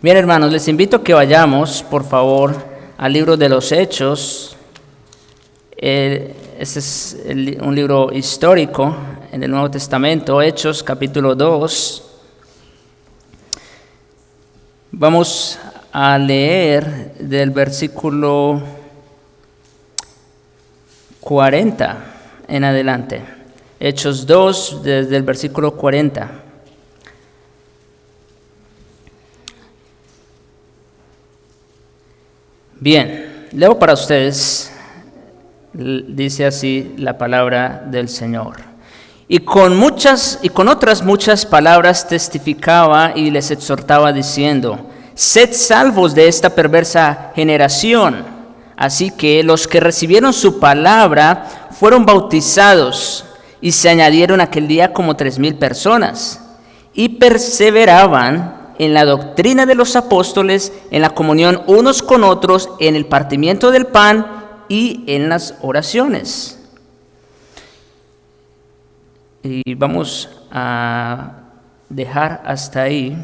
Bien, hermanos, les invito a que vayamos, por favor, al libro de los Hechos. Este es un libro histórico en el Nuevo Testamento, Hechos capítulo 2. Vamos a leer del versículo 40 en adelante. Hechos 2, desde el versículo 40. Bien, leo para ustedes, dice así la palabra del Señor. Y con otras muchas palabras testificaba y les exhortaba diciendo: sed salvos de esta perversa generación. Así que los que recibieron su palabra fueron bautizados, y se añadieron aquel día como 3,000 personas, y perseveraban en la doctrina de los apóstoles, en la comunión unos con otros, en el partimiento del pan y en las oraciones. Y vamos a dejar hasta ahí.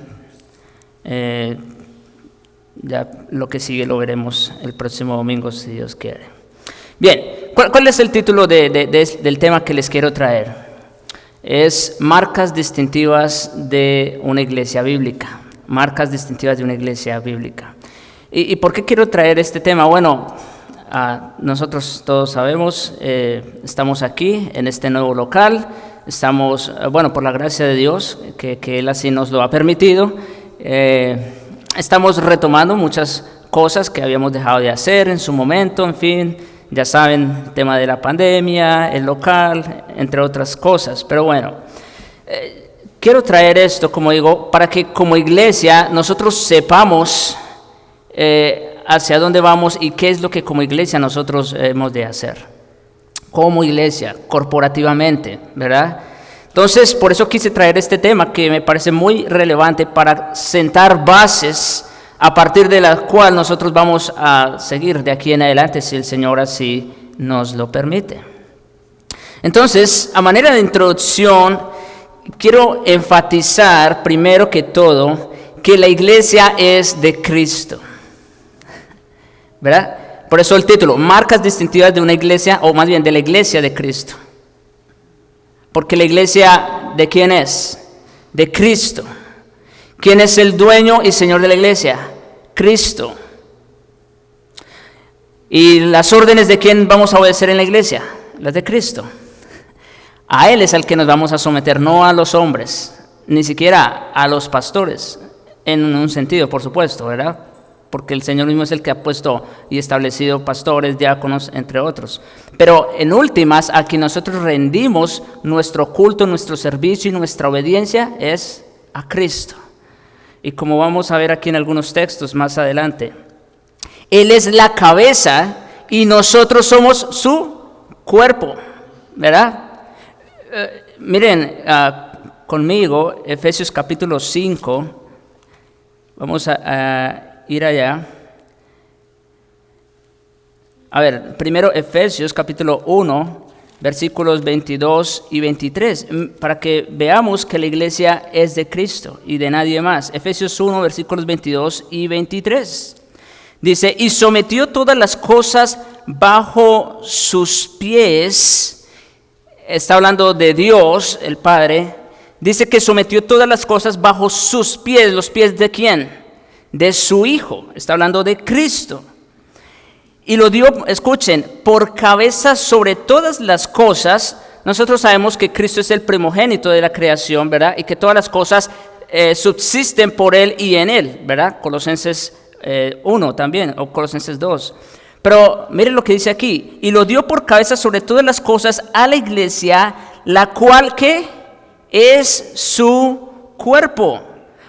Ya lo que sigue lo veremos el próximo domingo, si Dios quiere. Bien, ¿cuál es el título del tema que les quiero traer? Es marcas distintivas de una iglesia bíblica. Marcas distintivas de una iglesia bíblica. ¿Y por qué quiero traer este tema? Bueno, nosotros todos sabemos, estamos aquí en este nuevo local. Estamos, por la gracia de Dios, que Él así nos lo ha permitido. Estamos retomando muchas cosas que habíamos dejado de hacer en su momento, en fin. Ya saben, el tema de la pandemia, el local, entre otras cosas. Pero bueno, quiero traer esto, como digo, para que como iglesia nosotros sepamos hacia dónde vamos y qué es lo que como iglesia nosotros hemos de hacer. Como iglesia, corporativamente, ¿verdad? Entonces, por eso quise traer este tema que me parece muy relevante para sentar bases a partir de la cual nosotros vamos a seguir de aquí en adelante, si el Señor así nos lo permite. Entonces, a manera de introducción, quiero enfatizar primero que todo que la iglesia es de Cristo, ¿verdad? Por eso el título, marcas distintivas de una iglesia, o más bien de la iglesia de Cristo. Porque la iglesia, ¿de quién es? De Cristo. ¿Quién es el dueño y señor de la iglesia? Cristo. ¿Y las órdenes de quién vamos a obedecer en la iglesia? Las de Cristo. A Él es al que nos vamos a someter, no a los hombres, ni siquiera a los pastores, en un sentido, por supuesto, ¿verdad? Porque el Señor mismo es el que ha puesto y establecido pastores, diáconos, entre otros. Pero en últimas, a quien nosotros rendimos nuestro culto, nuestro servicio y nuestra obediencia es a Cristo. Y como vamos a ver aquí en algunos textos más adelante, Él es la cabeza y nosotros somos su cuerpo, ¿verdad? Miren conmigo, Efesios capítulo 5, vamos a ir allá. A ver, primero Efesios capítulo 1, versículos 22 y 23, para que veamos que la iglesia es de Cristo y de nadie más. Efesios 1, versículos 22 y 23. Dice, y sometió todas las cosas bajo sus pies. Está hablando de Dios, el Padre. Dice que sometió todas las cosas bajo sus pies. ¿Los pies de quién? De su Hijo. Está hablando de Cristo. Y lo dio, escuchen, por cabeza sobre todas las cosas. Nosotros sabemos que Cristo es el primogénito de la creación, ¿verdad? Y que todas las cosas subsisten por Él y en Él, ¿verdad? Colosenses 1 también, o Colosenses 2. Pero miren lo que dice aquí. Y lo dio por cabeza sobre todas las cosas a la iglesia, la cual que es su cuerpo.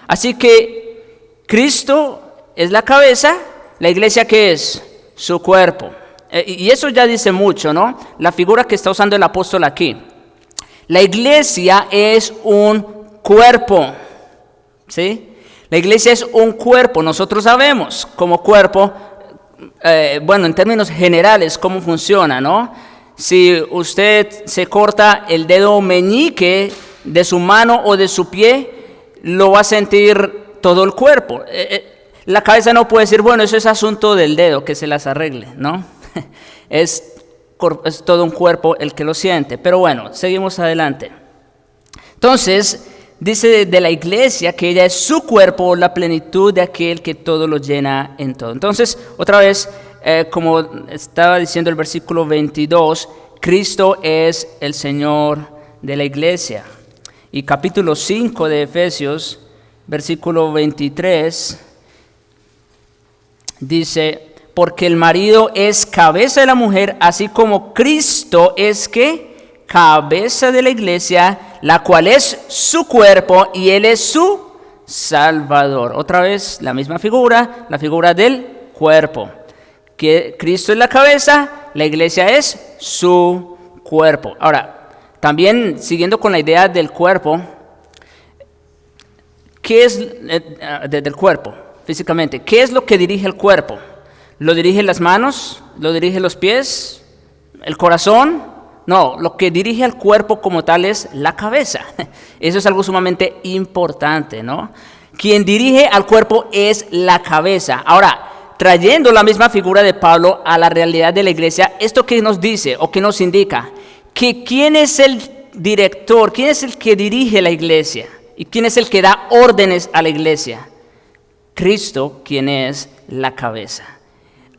Así que Cristo es la cabeza, la iglesia que es su cuerpo. Y eso ya dice mucho, ¿no? La figura que está usando el apóstol aquí. La iglesia es un cuerpo, ¿sí? La iglesia es un cuerpo. Nosotros sabemos como cuerpo, en términos generales, cómo funciona, ¿no? Si usted se corta el dedo meñique de su mano o de su pie, lo va a sentir todo el cuerpo. La cabeza no puede decir, bueno, eso es asunto del dedo, que se las arregle, ¿no? Es todo un cuerpo el que lo siente. Pero bueno, seguimos adelante. Entonces, dice de la iglesia que ella es su cuerpo, la plenitud de aquel que todo lo llena en todo. Entonces, otra vez, como estaba diciendo el versículo 22, Cristo es el Señor de la iglesia. Y capítulo 5 de Efesios, versículo 23, dice, porque el marido es cabeza de la mujer, así como Cristo es ¿qué? Cabeza de la iglesia, la cual es su cuerpo y Él es su Salvador. Otra vez la misma figura, la figura del cuerpo. Que Cristo es la cabeza, la iglesia es su cuerpo. Ahora, también siguiendo con la idea del cuerpo, ¿qué es del cuerpo físicamente? ¿Qué es lo que dirige el cuerpo? ¿Lo dirigen las manos? ¿Lo dirigen los pies? ¿El corazón? No, lo que dirige al cuerpo como tal es la cabeza. Eso es algo sumamente importante, ¿no? Quien dirige al cuerpo es la cabeza. Ahora, trayendo la misma figura de Pablo a la realidad de la iglesia, ¿esto qué nos dice o qué nos indica? Que quién es el director, quién es el que dirige la iglesia y quién es el que da órdenes a la iglesia. Cristo, quien es la cabeza.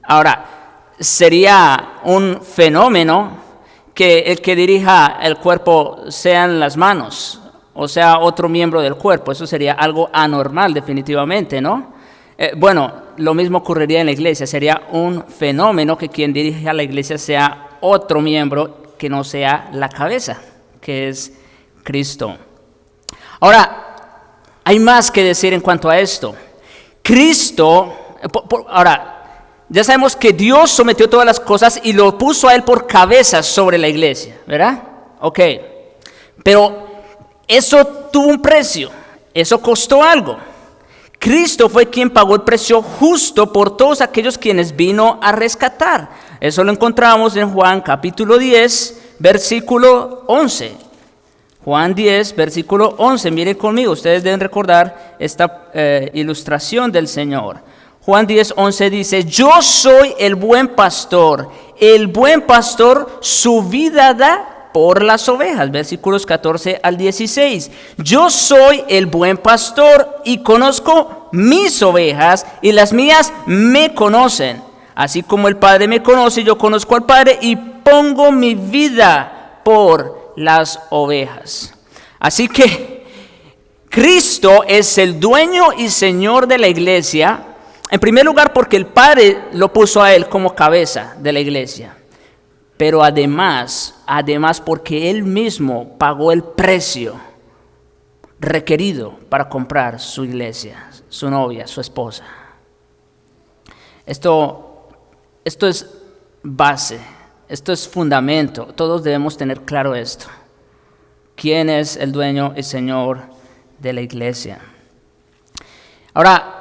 Ahora, sería un fenómeno que el que dirija el cuerpo sean las manos, o sea, otro miembro del cuerpo. Eso sería algo anormal definitivamente, ¿no? Bueno, lo mismo ocurriría en la iglesia. Sería un fenómeno que quien dirige a la iglesia sea otro miembro que no sea la cabeza, que es Cristo. Ahora, hay más que decir en cuanto a esto. Cristo, ahora, ya sabemos que Dios sometió todas las cosas y lo puso a Él por cabeza sobre la iglesia, ¿verdad? Ok, pero eso tuvo un precio, eso costó algo. Cristo fue quien pagó el precio justo por todos aquellos quienes vino a rescatar. Eso lo encontramos en Juan capítulo 10, versículo 11. Juan 10, versículo 11. Miren conmigo, ustedes deben recordar esta ilustración del Señor. Juan 10, 11 dice, yo soy el buen pastor su vida da por las ovejas. Versículos 14 al 16. Yo soy el buen pastor y conozco mis ovejas y las mías me conocen. Así como el Padre me conoce, yo conozco al Padre y pongo mi vida por las ovejas. Así que Cristo es el dueño y Señor de la iglesia. En primer lugar, porque el Padre lo puso a Él como cabeza de la iglesia. Pero además porque Él mismo pagó el precio requerido para comprar su iglesia, su novia, su esposa. Esto es base, esto es fundamento. Todos debemos tener claro esto. ¿Quién es el dueño y Señor de la iglesia? Ahora,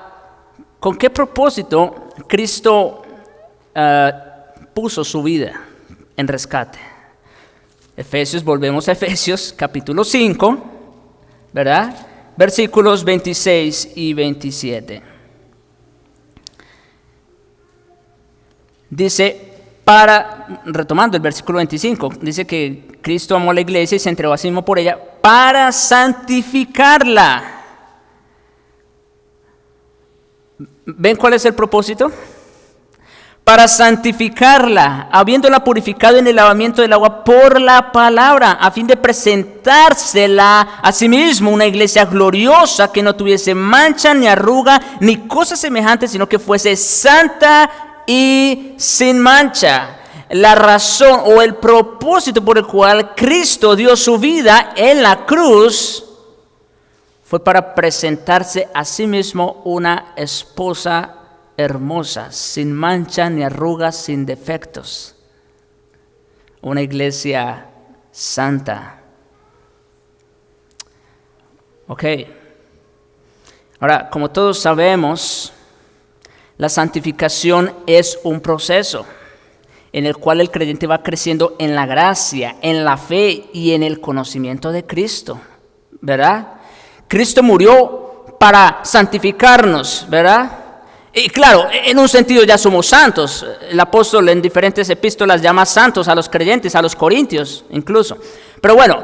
¿con qué propósito Cristo puso su vida en rescate? Volvemos a Efesios capítulo 5, ¿verdad? Versículos 26 y 27. Dice, retomando el versículo 25, dice que Cristo amó a la iglesia y se entregó a sí mismo por ella para santificarla. ¿Ven cuál es el propósito? Para santificarla, habiéndola purificado en el lavamiento del agua por la palabra, a fin de presentársela a sí mismo una iglesia gloriosa que no tuviese mancha ni arruga ni cosa semejante, sino que fuese santa y sin mancha. La razón o el propósito por el cual Cristo dio su vida en la cruz fue para presentarse a sí mismo una esposa hermosa, sin mancha ni arrugas, sin defectos. Una iglesia santa. Ok. Ahora, como todos sabemos, la santificación es un proceso en el cual el creyente va creciendo en la gracia, en la fe y en el conocimiento de Cristo, ¿verdad? Cristo murió para santificarnos, ¿verdad? Y claro, en un sentido ya somos santos. El apóstol en diferentes epístolas llama santos a los creyentes, a los corintios incluso. Pero bueno,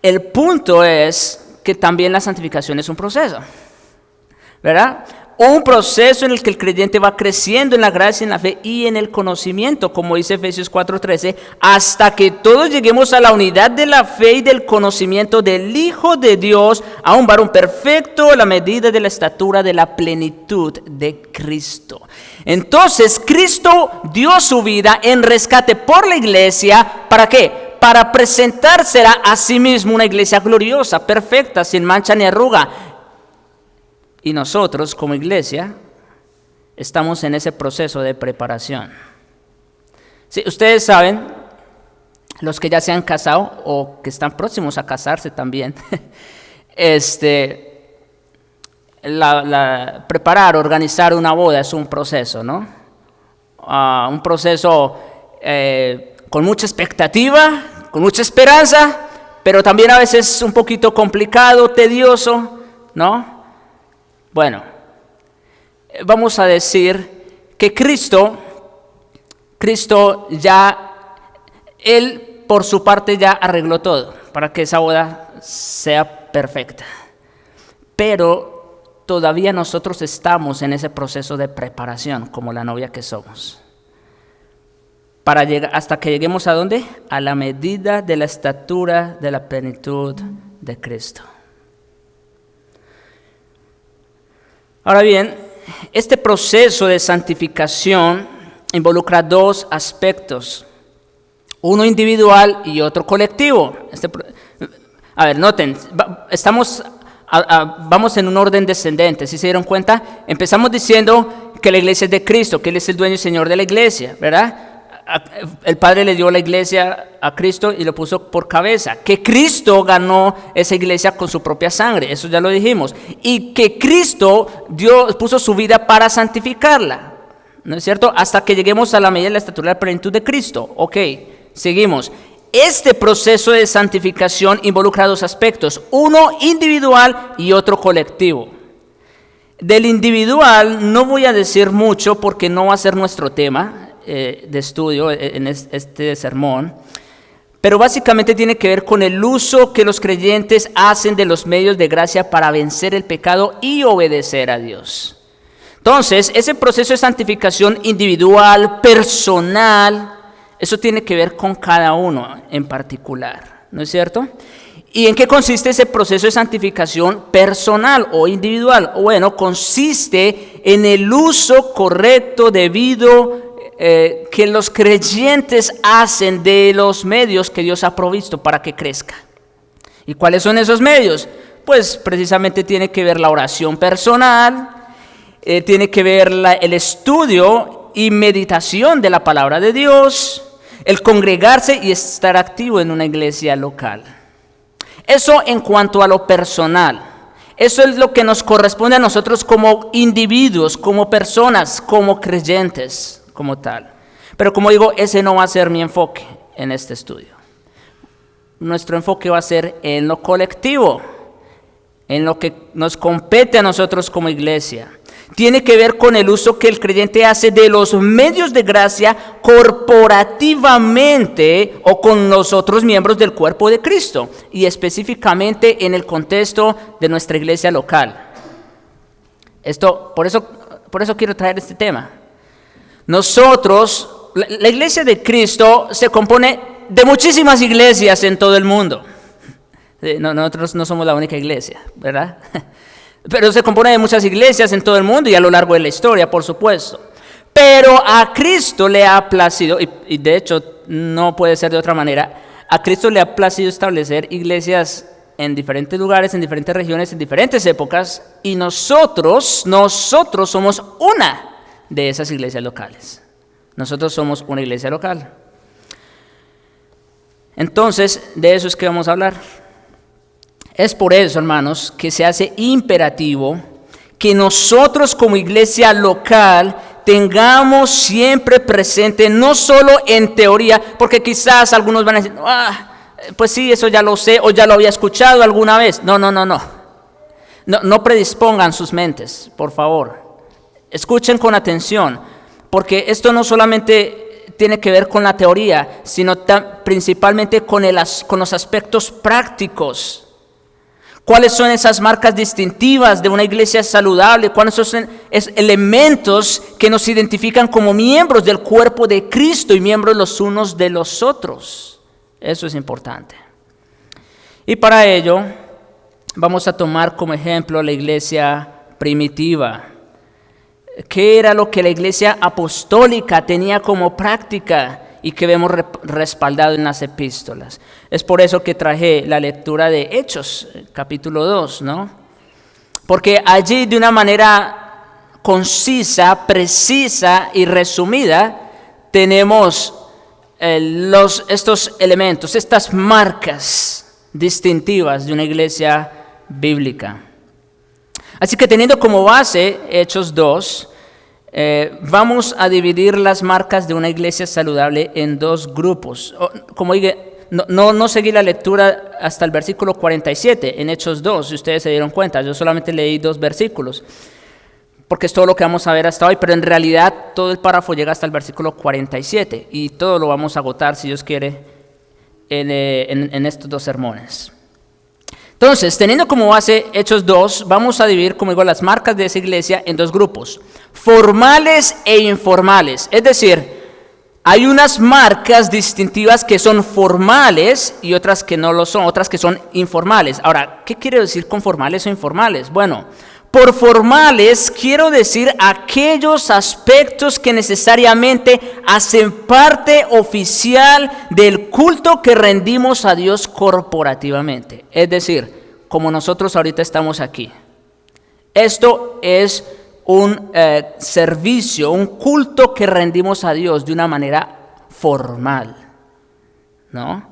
el punto es que también la santificación es un proceso, ¿verdad? Un proceso en el que el creyente va creciendo en la gracia, en la fe y en el conocimiento, como dice Efesios 4:13, hasta que todos lleguemos a la unidad de la fe y del conocimiento del Hijo de Dios, a un varón perfecto, a la medida de la estatura de la plenitud de Cristo. Entonces, Cristo dio su vida en rescate por la iglesia, ¿para qué? Para presentársela a sí mismo una iglesia gloriosa, perfecta, sin mancha ni arruga. Y nosotros como iglesia estamos en ese proceso de preparación. Sí, ustedes saben, los que ya se han casado o que están próximos a casarse también, preparar, organizar una boda es un proceso, ¿no? Un proceso con mucha expectativa, con mucha esperanza, pero también a veces un poquito complicado, tedioso, ¿no? Bueno, vamos a decir que Cristo ya, Él por su parte ya arregló todo para que esa boda sea perfecta. Pero todavía nosotros estamos en ese proceso de preparación como la novia que somos. Para llegar, hasta que lleguemos ¿a dónde? A la medida de la estatura de la plenitud de Cristo. Ahora bien, este proceso de santificación involucra dos aspectos, uno individual y otro colectivo. A ver, noten, vamos en un orden descendente, ¿sí se dieron cuenta? Empezamos diciendo que la iglesia es de Cristo, que Él es el dueño y señor de la iglesia, ¿verdad? El Padre le dio la iglesia a Cristo y lo puso por cabeza. Que Cristo ganó esa iglesia con su propia sangre, eso ya lo dijimos. Y que Cristo puso su vida para santificarla, ¿no es cierto? Hasta que lleguemos a la medida de la estatura de la plenitud de Cristo. Ok, seguimos. Este proceso de santificación involucra dos aspectos, uno individual y otro colectivo. Del individual no voy a decir mucho porque no va a ser nuestro tema de estudio en este sermón, pero básicamente tiene que ver con el uso que los creyentes hacen de los medios de gracia para vencer el pecado y obedecer a Dios. Entonces, ese proceso de santificación individual, personal, eso tiene que ver con cada uno en particular, ¿no es cierto? ¿Y en qué consiste ese proceso de santificación personal o individual? Bueno, consiste en el uso correcto, debido, que los creyentes hacen de los medios que Dios ha provisto para que crezca. ¿Y cuáles son esos medios? Pues precisamente tiene que ver la oración personal, tiene que ver el estudio y meditación de la palabra de Dios, el congregarse y estar activo en una iglesia local. Eso en cuanto a lo personal. Eso es lo que nos corresponde a nosotros como individuos, como personas, como creyentes, como tal. Pero como digo, ese no va a ser mi enfoque en este estudio. Nuestro enfoque va a ser en lo colectivo, en lo que nos compete a nosotros como iglesia. Tiene que ver con el uso que el creyente hace de los medios de gracia corporativamente o con los otros miembros del cuerpo de Cristo y específicamente en el contexto de nuestra iglesia local. Por eso quiero traer este tema. Nosotros, la iglesia de Cristo se compone de muchísimas iglesias en todo el mundo. Nosotros no somos la única iglesia, ¿verdad? Pero se compone de muchas iglesias en todo el mundo y a lo largo de la historia, por supuesto. Pero a Cristo le ha placido, y de hecho no puede ser de otra manera, a Cristo le ha placido establecer iglesias en diferentes lugares, en diferentes regiones, en diferentes épocas, y nosotros somos una de esas iglesias locales. Nosotros somos una iglesia local. Entonces, de eso es que vamos a hablar. Es por eso, hermanos, que se hace imperativo que nosotros como iglesia local tengamos siempre presente, no solo en teoría, porque quizás algunos van a decir, pues sí, eso ya lo sé o ya lo había escuchado alguna vez. No predispongan sus mentes, por favor. Escuchen con atención, porque esto no solamente tiene que ver con la teoría, sino principalmente con los aspectos prácticos. ¿Cuáles son esas marcas distintivas de una iglesia saludable? ¿Cuáles son esos elementos que nos identifican como miembros del cuerpo de Cristo y miembros los unos de los otros? Eso es importante. Y para ello vamos a tomar como ejemplo la iglesia primitiva. ¿Qué era lo que la iglesia apostólica tenía como práctica y que vemos respaldado en las epístolas? Es por eso que traje la lectura de Hechos, capítulo 2, ¿no? Porque allí de una manera concisa, precisa y resumida tenemos estos elementos, estas marcas distintivas de una iglesia bíblica. Así que teniendo como base Hechos 2, vamos a dividir las marcas de una iglesia saludable en dos grupos. Como dije, no seguí la lectura hasta el versículo 47 en Hechos 2, si ustedes se dieron cuenta. Yo solamente leí 2 versículos, porque es todo lo que vamos a ver hasta hoy, pero en realidad todo el párrafo llega hasta el versículo 47 y todo lo vamos a agotar, si Dios quiere, en estos 2 sermones. Entonces, teniendo como base Hechos 2, vamos a dividir, como digo, las marcas de esa iglesia en 2 grupos, formales e informales. Es decir, hay unas marcas distintivas que son formales y otras que no lo son, otras que son informales. Ahora, ¿qué quiere decir con formales o informales? Bueno, por formales quiero decir aquellos aspectos que necesariamente hacen parte oficial del culto que rendimos a Dios corporativamente. Es decir, como nosotros ahorita estamos aquí. Esto es un servicio, un culto que rendimos a Dios de una manera formal, ¿no?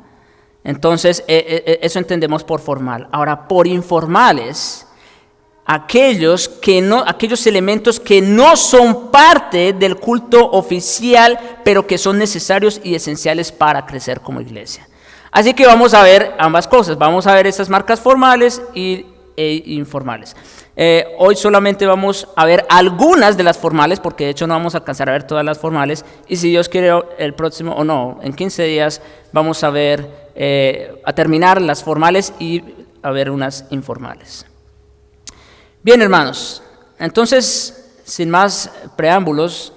Entonces, eso entendemos por formal. Ahora, por informales, aquellos elementos que no son parte del culto oficial, pero que son necesarios y esenciales para crecer como iglesia. Así que vamos a ver ambas cosas. Vamos a ver esas marcas formales e informales. Hoy solamente vamos a ver algunas de las formales, porque de hecho no vamos a alcanzar a ver todas las formales. Y si Dios quiere, en 15 días vamos a ver, a terminar las formales y a ver unas informales. Bien, hermanos, entonces, sin más preámbulos,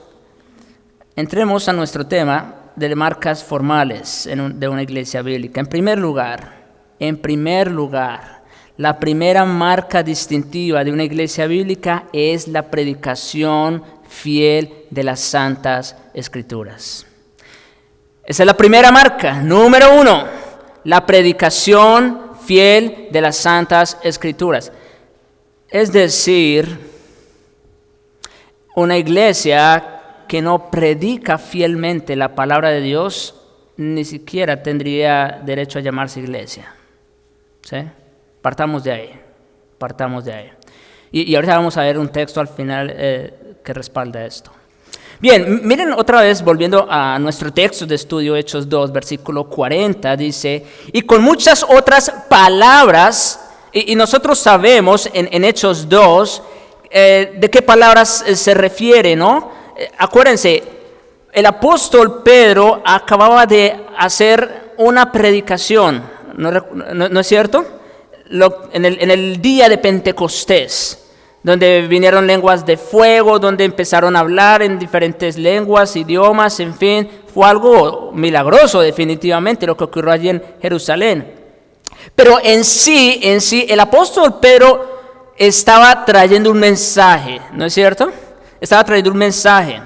entremos a nuestro tema de marcas formales de una iglesia bíblica. En primer lugar, la primera marca distintiva de una iglesia bíblica es la predicación fiel de las Santas Escrituras. Esa es la primera marca, número 1, la predicación fiel de las Santas Escrituras. Es decir, una iglesia que no predica fielmente la palabra de Dios ni siquiera tendría derecho a llamarse iglesia. ¿Sí? Partamos de ahí. Y ahorita vamos a ver un texto al final que respalda esto. Bien, miren otra vez, volviendo a nuestro texto de estudio, Hechos 2, versículo 40, dice, y con muchas otras palabras. Y nosotros sabemos en Hechos 2 de qué palabras se refiere, ¿no? Acuérdense, el apóstol Pedro acababa de hacer una predicación, ¿no es cierto? En el día de Pentecostés, donde vinieron lenguas de fuego, donde empezaron a hablar en diferentes lenguas, idiomas, en fin, fue algo milagroso definitivamente lo que ocurrió allí en Jerusalén. Pero en sí, el apóstol Pedro estaba trayendo un mensaje, ¿no es cierto? Estaba trayendo un mensaje,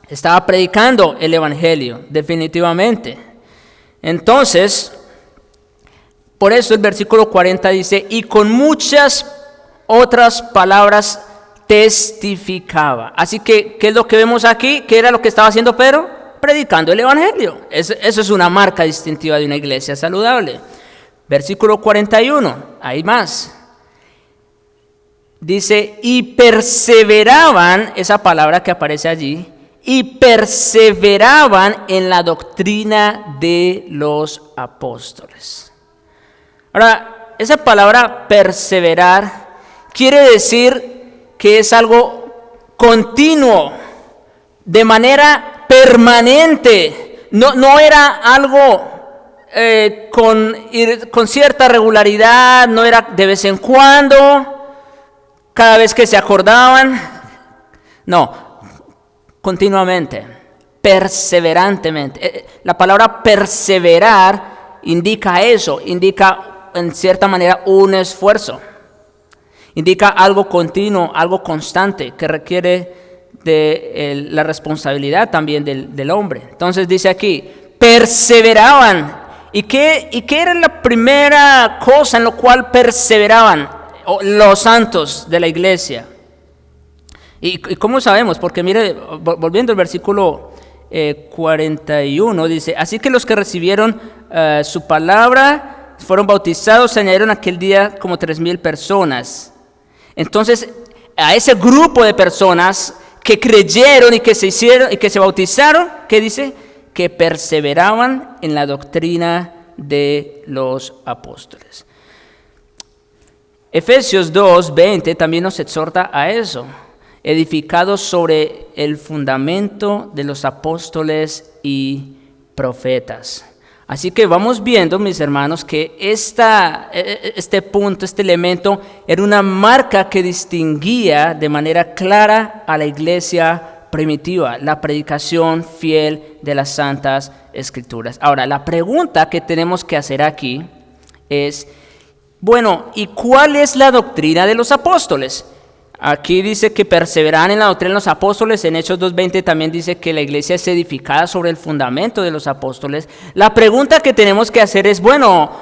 estaba predicando el evangelio, definitivamente. Entonces, por eso el versículo 40 dice, y con muchas otras palabras testificaba. Así que, ¿qué es lo que vemos aquí? ¿Qué era lo que estaba haciendo Pedro? Predicando el evangelio. Eso es una marca distintiva de una iglesia saludable. Versículo 41, hay más. Dice, y perseveraban, esa palabra que aparece allí, y perseveraban en la doctrina de los apóstoles. Ahora, esa palabra perseverar quiere decir que es algo continuo, de manera permanente. No era algo con cierta regularidad, no era de vez en cuando, cada vez que se acordaban. No, continuamente, perseverantemente. La palabra perseverar indica eso, indica en cierta manera un esfuerzo. Indica algo continuo, algo constante, que requiere de la responsabilidad también del hombre. Entonces dice aquí, perseveraban. ¿Y qué era la primera cosa en lo cual perseveraban los santos de la iglesia? ¿Y cómo sabemos? Porque mire, volviendo al versículo 41, dice, así que los que recibieron su palabra fueron bautizados, se añadieron aquel día como 3,000 personas. Entonces, a ese grupo de personas que creyeron y que se bautizaron, ¿qué dice? Que perseveraban en la doctrina de los apóstoles. Efesios 2:20 también nos exhorta a eso, edificados sobre el fundamento de los apóstoles y profetas. Así que vamos viendo, mis hermanos, que este punto, este elemento, era una marca que distinguía de manera clara a la iglesia primitiva, la predicación fiel de las Santas Escrituras. Ahora, la pregunta que tenemos que hacer aquí es, bueno, ¿y cuál es la doctrina de los apóstoles? Aquí dice que perseveran en la doctrina de los apóstoles. En Hechos 2:20 también dice que la iglesia es edificada sobre el fundamento de los apóstoles. La pregunta que tenemos que hacer es, bueno,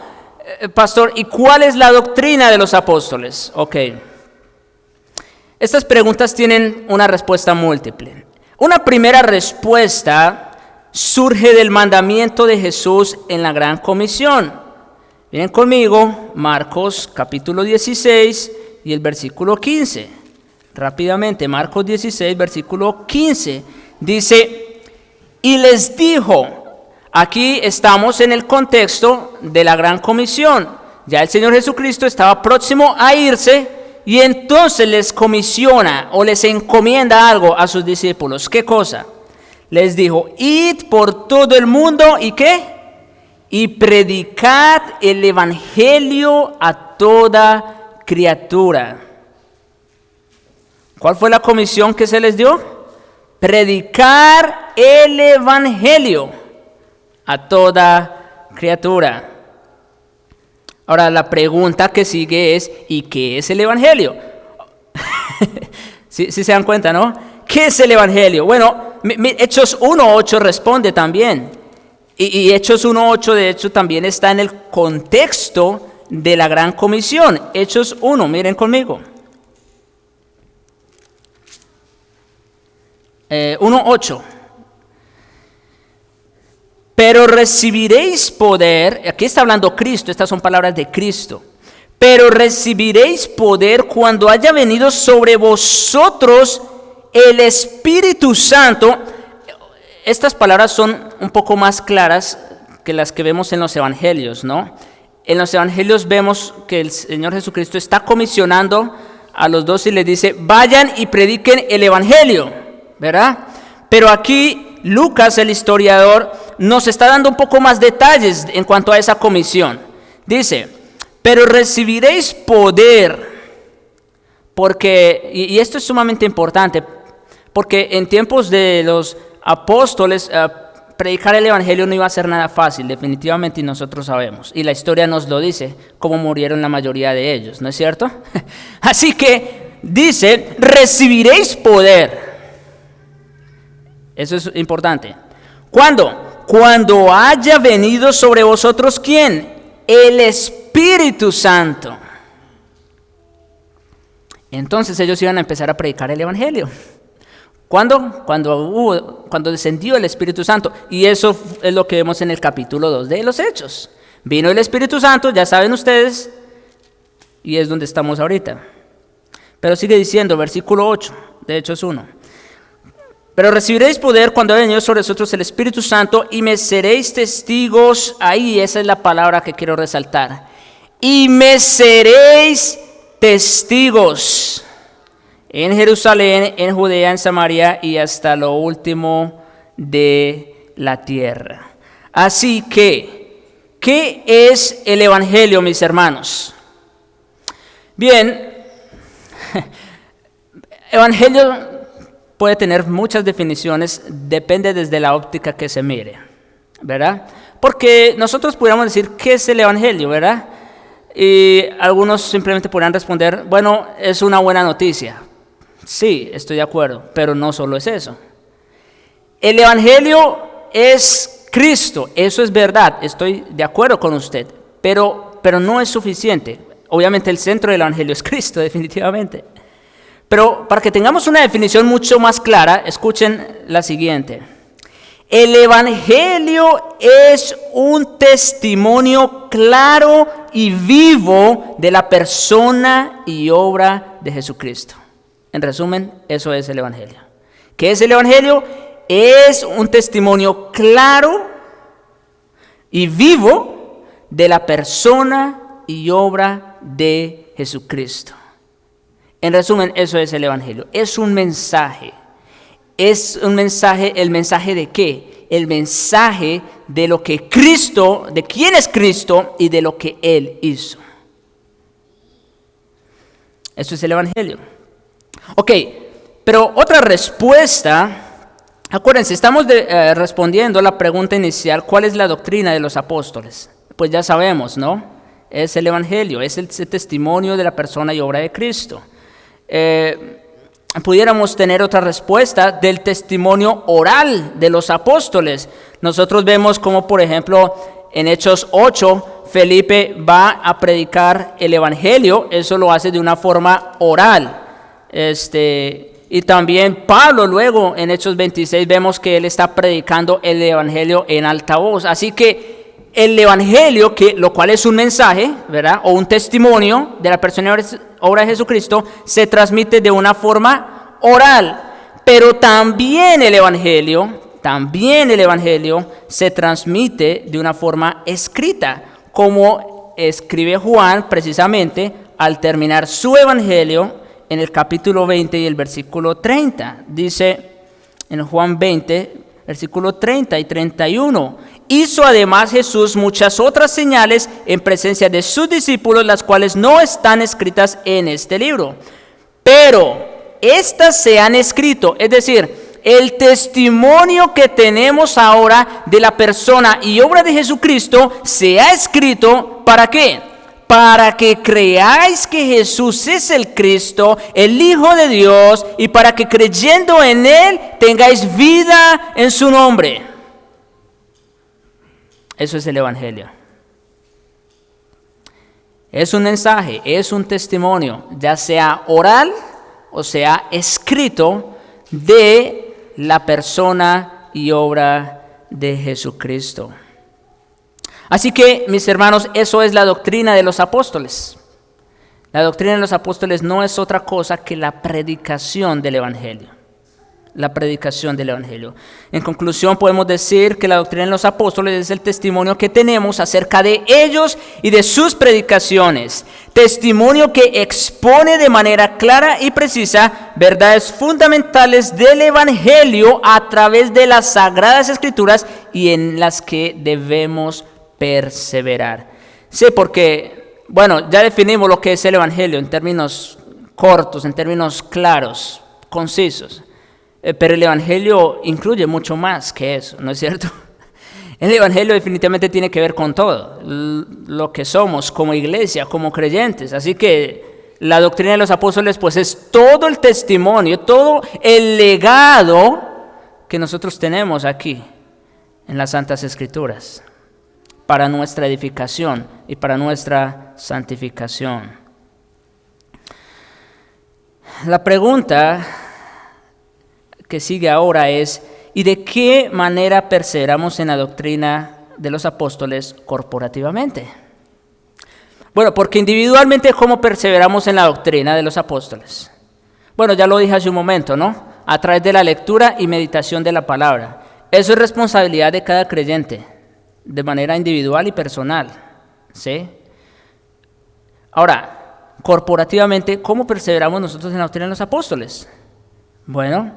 pastor, ¿y cuál es la doctrina de los apóstoles? Ok. Estas preguntas tienen una respuesta múltiple. Una primera respuesta surge del mandamiento de Jesús en la Gran Comisión. Miren conmigo, Marcos capítulo 16 y el versículo 15. Rápidamente, Marcos 16, versículo 15. Dice, y les dijo, aquí estamos en el contexto de la Gran Comisión. Ya el Señor Jesucristo estaba próximo a irse. Y entonces les comisiona o les encomienda algo a sus discípulos. ¿Qué cosa? Les dijo, id por todo el mundo, ¿y qué? Y predicad el evangelio a toda criatura. ¿Cuál fue la comisión que se les dio? Predicar el evangelio a toda criatura. Ahora, la pregunta que sigue es, ¿y qué es el evangelio? ¿Sí se dan cuenta, no? ¿Qué es el evangelio? Bueno, Hechos 1:8 responde también. Y Hechos 1:8 de hecho también está en el contexto de la Gran Comisión. Hechos 1, miren conmigo. 1:8. Pero recibiréis poder, aquí está hablando Cristo, estas son palabras de Cristo. Pero recibiréis poder cuando haya venido sobre vosotros el Espíritu Santo. Estas palabras son un poco más claras que las que vemos en los evangelios, ¿no? En los evangelios vemos que el Señor Jesucristo está comisionando a los 12 y les dice, vayan y prediquen el evangelio, ¿verdad? Pero aquí Lucas, el historiador, nos está dando un poco más detalles en cuanto a esa comisión. Dice, pero recibiréis poder, porque, y esto es sumamente importante, porque en tiempos de los apóstoles, predicar el evangelio no iba a ser nada fácil, definitivamente, y nosotros sabemos, y la historia nos lo dice, cómo murieron la mayoría de ellos, ¿no es cierto? Así que dice, recibiréis poder. Eso es importante. ¿Cuándo? Cuando haya venido sobre vosotros, ¿quién? El Espíritu Santo. Entonces ellos iban a empezar a predicar el evangelio. ¿Cuándo? Cuando descendió el Espíritu Santo. Y eso es lo que vemos en el capítulo 2 de los Hechos. Vino el Espíritu Santo, ya saben ustedes, y es donde estamos ahorita. Pero sigue diciendo, versículo 8 de Hechos 1. Pero recibiréis poder cuando haya venido sobre vosotros el Espíritu Santo y me seréis testigos. Ahí, esa es la palabra que quiero resaltar. Y me seréis testigos en Jerusalén, en Judea, en Samaria y hasta lo último de la tierra. Así que, ¿qué es el Evangelio, mis hermanos? Bien, Evangelio puede tener muchas definiciones, depende desde la óptica que se mire, ¿verdad? Porque nosotros pudiéramos decir, ¿qué es el Evangelio, verdad? Y algunos simplemente podrían responder, bueno, es una buena noticia. Sí, estoy de acuerdo, pero no solo es eso. El Evangelio es Cristo, eso es verdad, estoy de acuerdo con usted, pero no es suficiente. Obviamente el centro del Evangelio es Cristo, definitivamente. Pero para que tengamos una definición mucho más clara, escuchen la siguiente. El Evangelio es un testimonio claro y vivo de la persona y obra de Jesucristo. En resumen, eso es el Evangelio. ¿Qué es el Evangelio? Es un testimonio claro y vivo de la persona y obra de Jesucristo. En resumen, eso es el Evangelio. Es un mensaje. Es un mensaje, ¿el mensaje de qué? El mensaje de lo que Cristo, de quién es Cristo y de lo que Él hizo. Eso es el Evangelio. Ok, pero otra respuesta, acuérdense, estamos respondiendo a la pregunta inicial, ¿cuál es la doctrina de los apóstoles? Pues ya sabemos, ¿no? Es el Evangelio, es el testimonio de la persona y obra de Cristo. Pudiéramos tener otra respuesta del testimonio oral de los apóstoles. Nosotros vemos como, por ejemplo, en Hechos 8, Felipe va a predicar el Evangelio, eso lo hace de una forma oral. Y también Pablo luego en Hechos 26 vemos que él está predicando el Evangelio en alta voz. Así que el Evangelio, lo cual es un mensaje, ¿verdad? O un testimonio de la persona y obra de Jesucristo, se transmite de una forma oral. Pero también el Evangelio se transmite de una forma escrita, como escribe Juan precisamente al terminar su Evangelio en el capítulo 20 y el versículo 30. Dice en Juan 20, versículo 30 y 31. Hizo además Jesús muchas otras señales en presencia de sus discípulos, las cuales no están escritas en este libro. Pero estas se han escrito, es decir, el testimonio que tenemos ahora de la persona y obra de Jesucristo se ha escrito, ¿para qué? Para que creáis que Jesús es el Cristo, el Hijo de Dios, y para que creyendo en Él tengáis vida en su nombre. Eso es el Evangelio. Es un mensaje, es un testimonio, ya sea oral o sea escrito, de la persona y obra de Jesucristo. Así que, mis hermanos, eso es la doctrina de los apóstoles. La doctrina de los apóstoles no es otra cosa que la predicación del Evangelio. La predicación del Evangelio. En conclusión, podemos decir que la doctrina de los apóstoles es el testimonio que tenemos acerca de ellos y de sus predicaciones. Testimonio que expone de manera clara y precisa verdades fundamentales del Evangelio a través de las Sagradas Escrituras y en las que debemos perseverar. Sí, porque, bueno, ya definimos lo que es el Evangelio en términos cortos, en términos claros, concisos. Pero el Evangelio incluye mucho más que eso, ¿no es cierto? El Evangelio definitivamente tiene que ver con todo, lo que somos como iglesia, como creyentes. Así que la doctrina de los apóstoles pues es todo el testimonio, todo el legado que nosotros tenemos aquí en las Santas Escrituras para nuestra edificación y para nuestra santificación. La pregunta que sigue ahora es, ¿y de qué manera perseveramos en la doctrina de los apóstoles corporativamente? Bueno, porque individualmente, ¿cómo perseveramos en la doctrina de los apóstoles? Bueno, ya lo dije hace un momento, ¿no? A través de la lectura y meditación de la palabra. Eso es responsabilidad de cada creyente, de manera individual y personal, ¿sí? Ahora, corporativamente, ¿cómo perseveramos nosotros en la doctrina de los apóstoles? Bueno,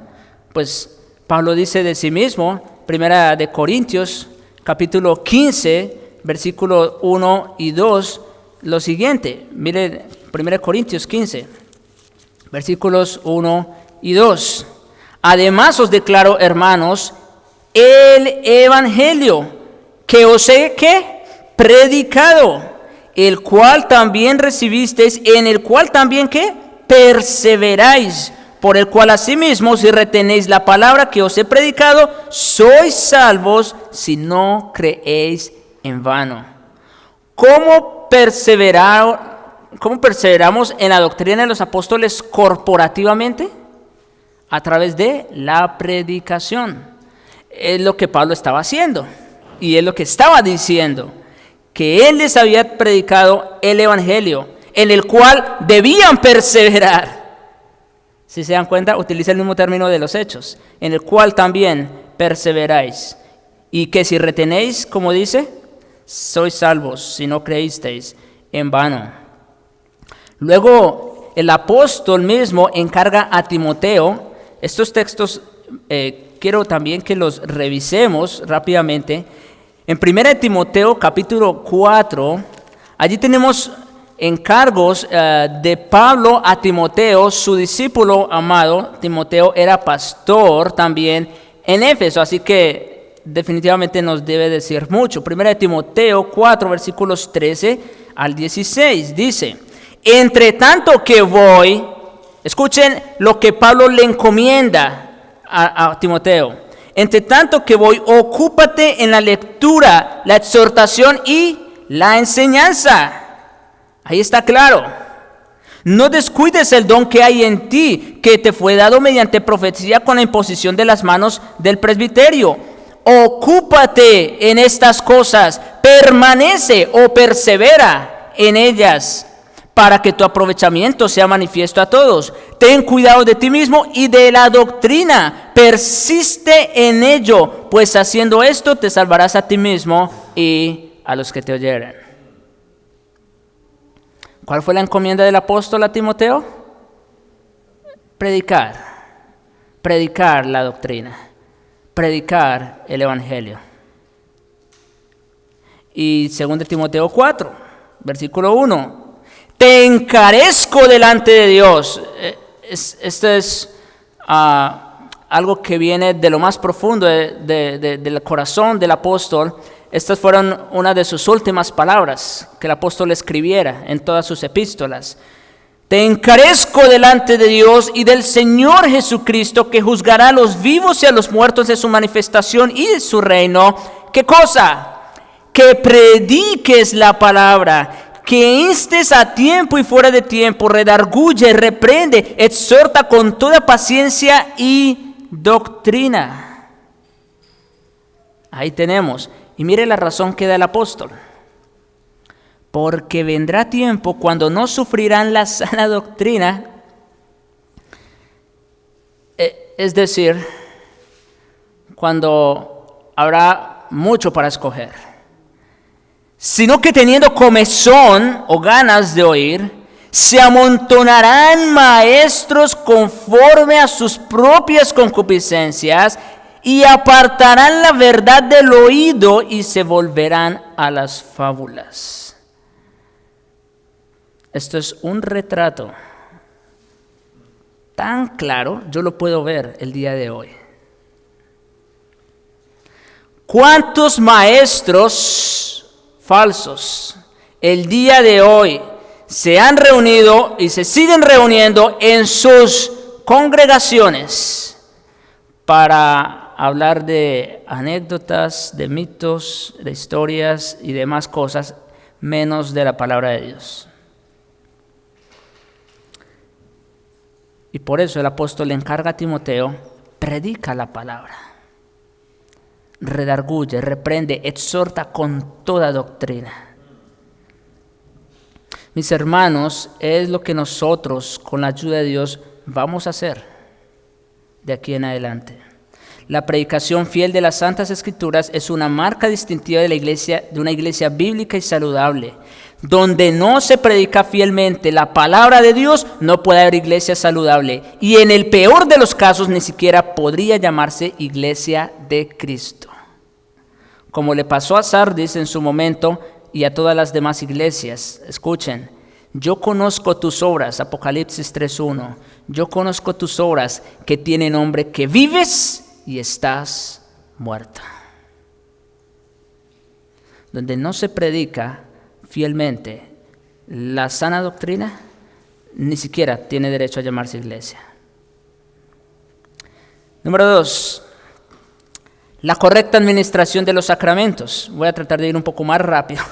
pues Pablo dice de sí mismo, Primera de Corintios, capítulo 15, versículos 1 y 2, lo siguiente. Mire, 1 Corintios 15, versículos 1 y 2. Además os declaro, hermanos, el evangelio que os he predicado, el cual también recibisteis, en el cual también perseveráis, por el cual asimismo, si retenéis la palabra que os he predicado, sois salvos si no creéis en vano. ¿Cómo perseveramos en la doctrina de los apóstoles corporativamente? A través de la predicación. Es lo que Pablo estaba haciendo y es lo que estaba diciendo, que él les había predicado el evangelio en el cual debían perseverar. Si se dan cuenta, utiliza el mismo término de los Hechos, en el cual también perseveráis. Y que si retenéis, como dice, sois salvos si no creísteis en vano. Luego, el apóstol mismo encarga a Timoteo. Estos textos quiero también que los revisemos rápidamente. En 1 Timoteo capítulo 4, allí tenemos encargos de Pablo a Timoteo, su discípulo amado. Timoteo era pastor también en Éfeso, así que definitivamente nos debe decir mucho. 1 Timoteo 4, versículos 13 al 16, dice: entre tanto que voy, escuchen lo que Pablo le encomienda a Timoteo. Entre tanto que voy, ocúpate en la lectura, la exhortación y la enseñanza. Ahí está claro. No descuides el don que hay en ti, que te fue dado mediante profecía con la imposición de las manos del presbiterio. Ocúpate en estas cosas, permanece o persevera en ellas, para que tu aprovechamiento sea manifiesto a todos. Ten cuidado de ti mismo y de la doctrina. Persiste en ello, pues haciendo esto te salvarás a ti mismo y a los que te oyeren. ¿Cuál fue la encomienda del apóstol a Timoteo? Predicar la doctrina, predicar el evangelio. Y 2 Timoteo 4, versículo 1. Te encarezco delante de Dios. Esto es algo que viene de lo más profundo del corazón del apóstol. Estas fueron una de sus últimas palabras que el apóstol escribiera en todas sus epístolas. Te encarezco delante de Dios y del Señor Jesucristo, que juzgará a los vivos y a los muertos de su manifestación y de su reino. ¿Qué cosa? Que prediques la palabra, que instes a tiempo y fuera de tiempo, redarguye, reprende, exhorta con toda paciencia y doctrina. Ahí tenemos. Y mire la razón que da el apóstol. Porque vendrá tiempo cuando no sufrirán la sana doctrina, es decir, cuando habrá mucho para escoger, sino que teniendo comezón o ganas de oír, se amontonarán maestros conforme a sus propias concupiscencias, y apartarán la verdad del oído y se volverán a las fábulas. Esto es un retrato tan claro, yo lo puedo ver el día de hoy. ¿Cuántos maestros falsos el día de hoy se han reunido y se siguen reuniendo en sus congregaciones para hablar de anécdotas, de mitos, de historias y demás cosas, menos de la palabra de Dios? Y por eso el apóstol le encarga a Timoteo: predica la palabra, redarguye, reprende, exhorta con toda doctrina. Mis hermanos, es lo que nosotros, con la ayuda de Dios, vamos a hacer de aquí en adelante. La predicación fiel de las Santas Escrituras es una marca distintiva de la iglesia, de una iglesia bíblica y saludable. Donde no se predica fielmente la palabra de Dios, no puede haber iglesia saludable. Y en el peor de los casos, ni siquiera podría llamarse iglesia de Cristo. Como le pasó a Sardis en su momento y a todas las demás iglesias. Escuchen, yo conozco tus obras, Apocalipsis 3:1. Yo conozco tus obras que tienen nombre que vives y estás muerta. Donde no se predica fielmente la sana doctrina, ni siquiera tiene derecho a llamarse iglesia. Número 2, la correcta administración de los sacramentos. Voy a tratar de ir un poco más rápido.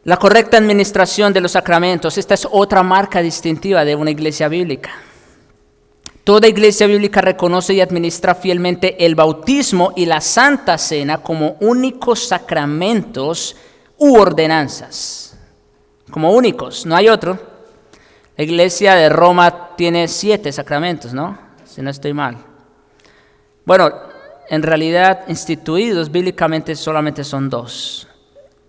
La correcta administración de los sacramentos, esta es otra marca distintiva de una iglesia bíblica. Toda iglesia bíblica reconoce y administra fielmente el bautismo y la Santa Cena como únicos sacramentos u ordenanzas. Como únicos, no hay otro. La iglesia de Roma tiene 7 sacramentos, ¿no? Si no estoy mal. Bueno, en realidad instituidos bíblicamente solamente son 2.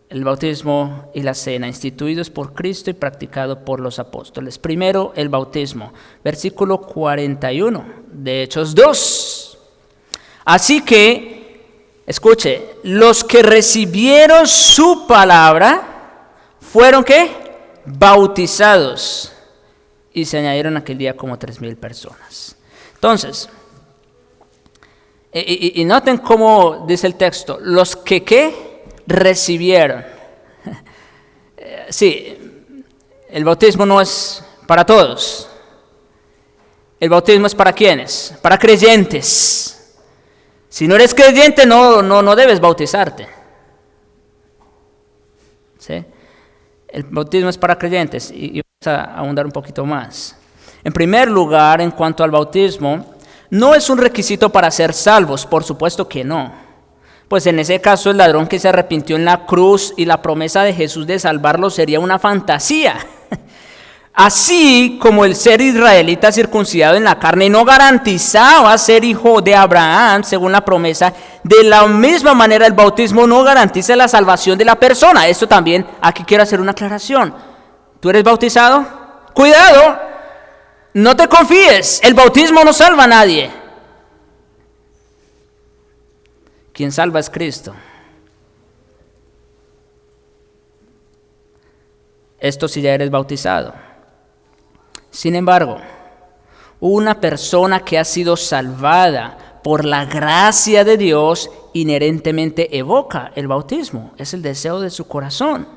El bautismo y la cena, instituidos por Cristo y practicados por los apóstoles. Primero, el bautismo. Versículo 41 de Hechos 2. Así que, escuche, los que recibieron su palabra fueron, ¿qué? Bautizados. Y se añadieron aquel día como 3,000 personas. Entonces, y noten cómo dice el texto, los que, ¿qué? Recibieron. Sí, el bautismo no es para todos. El bautismo es para ¿quiénes? Para creyentes. Si no eres creyente, no debes bautizarte. ¿Sí? El bautismo es para creyentes y vamos a ahondar un poquito más. En primer lugar, en cuanto al bautismo, no es un requisito para ser salvos, por supuesto que no. Pues en ese caso el ladrón que se arrepintió en la cruz y la promesa de Jesús de salvarlo sería una fantasía. Así como el ser israelita circuncidado en la carne no garantizaba ser hijo de Abraham según la promesa, de la misma manera el bautismo no garantiza la salvación de la persona. Esto también, aquí quiero hacer una aclaración. ¿Tú eres bautizado? ¡Cuidado! No te confíes, el bautismo no salva a nadie. Quien salva es Cristo. Esto si ya eres bautizado. Sin embargo, una persona que ha sido salvada por la gracia de Dios inherentemente evoca el bautismo. Es el deseo de su corazón.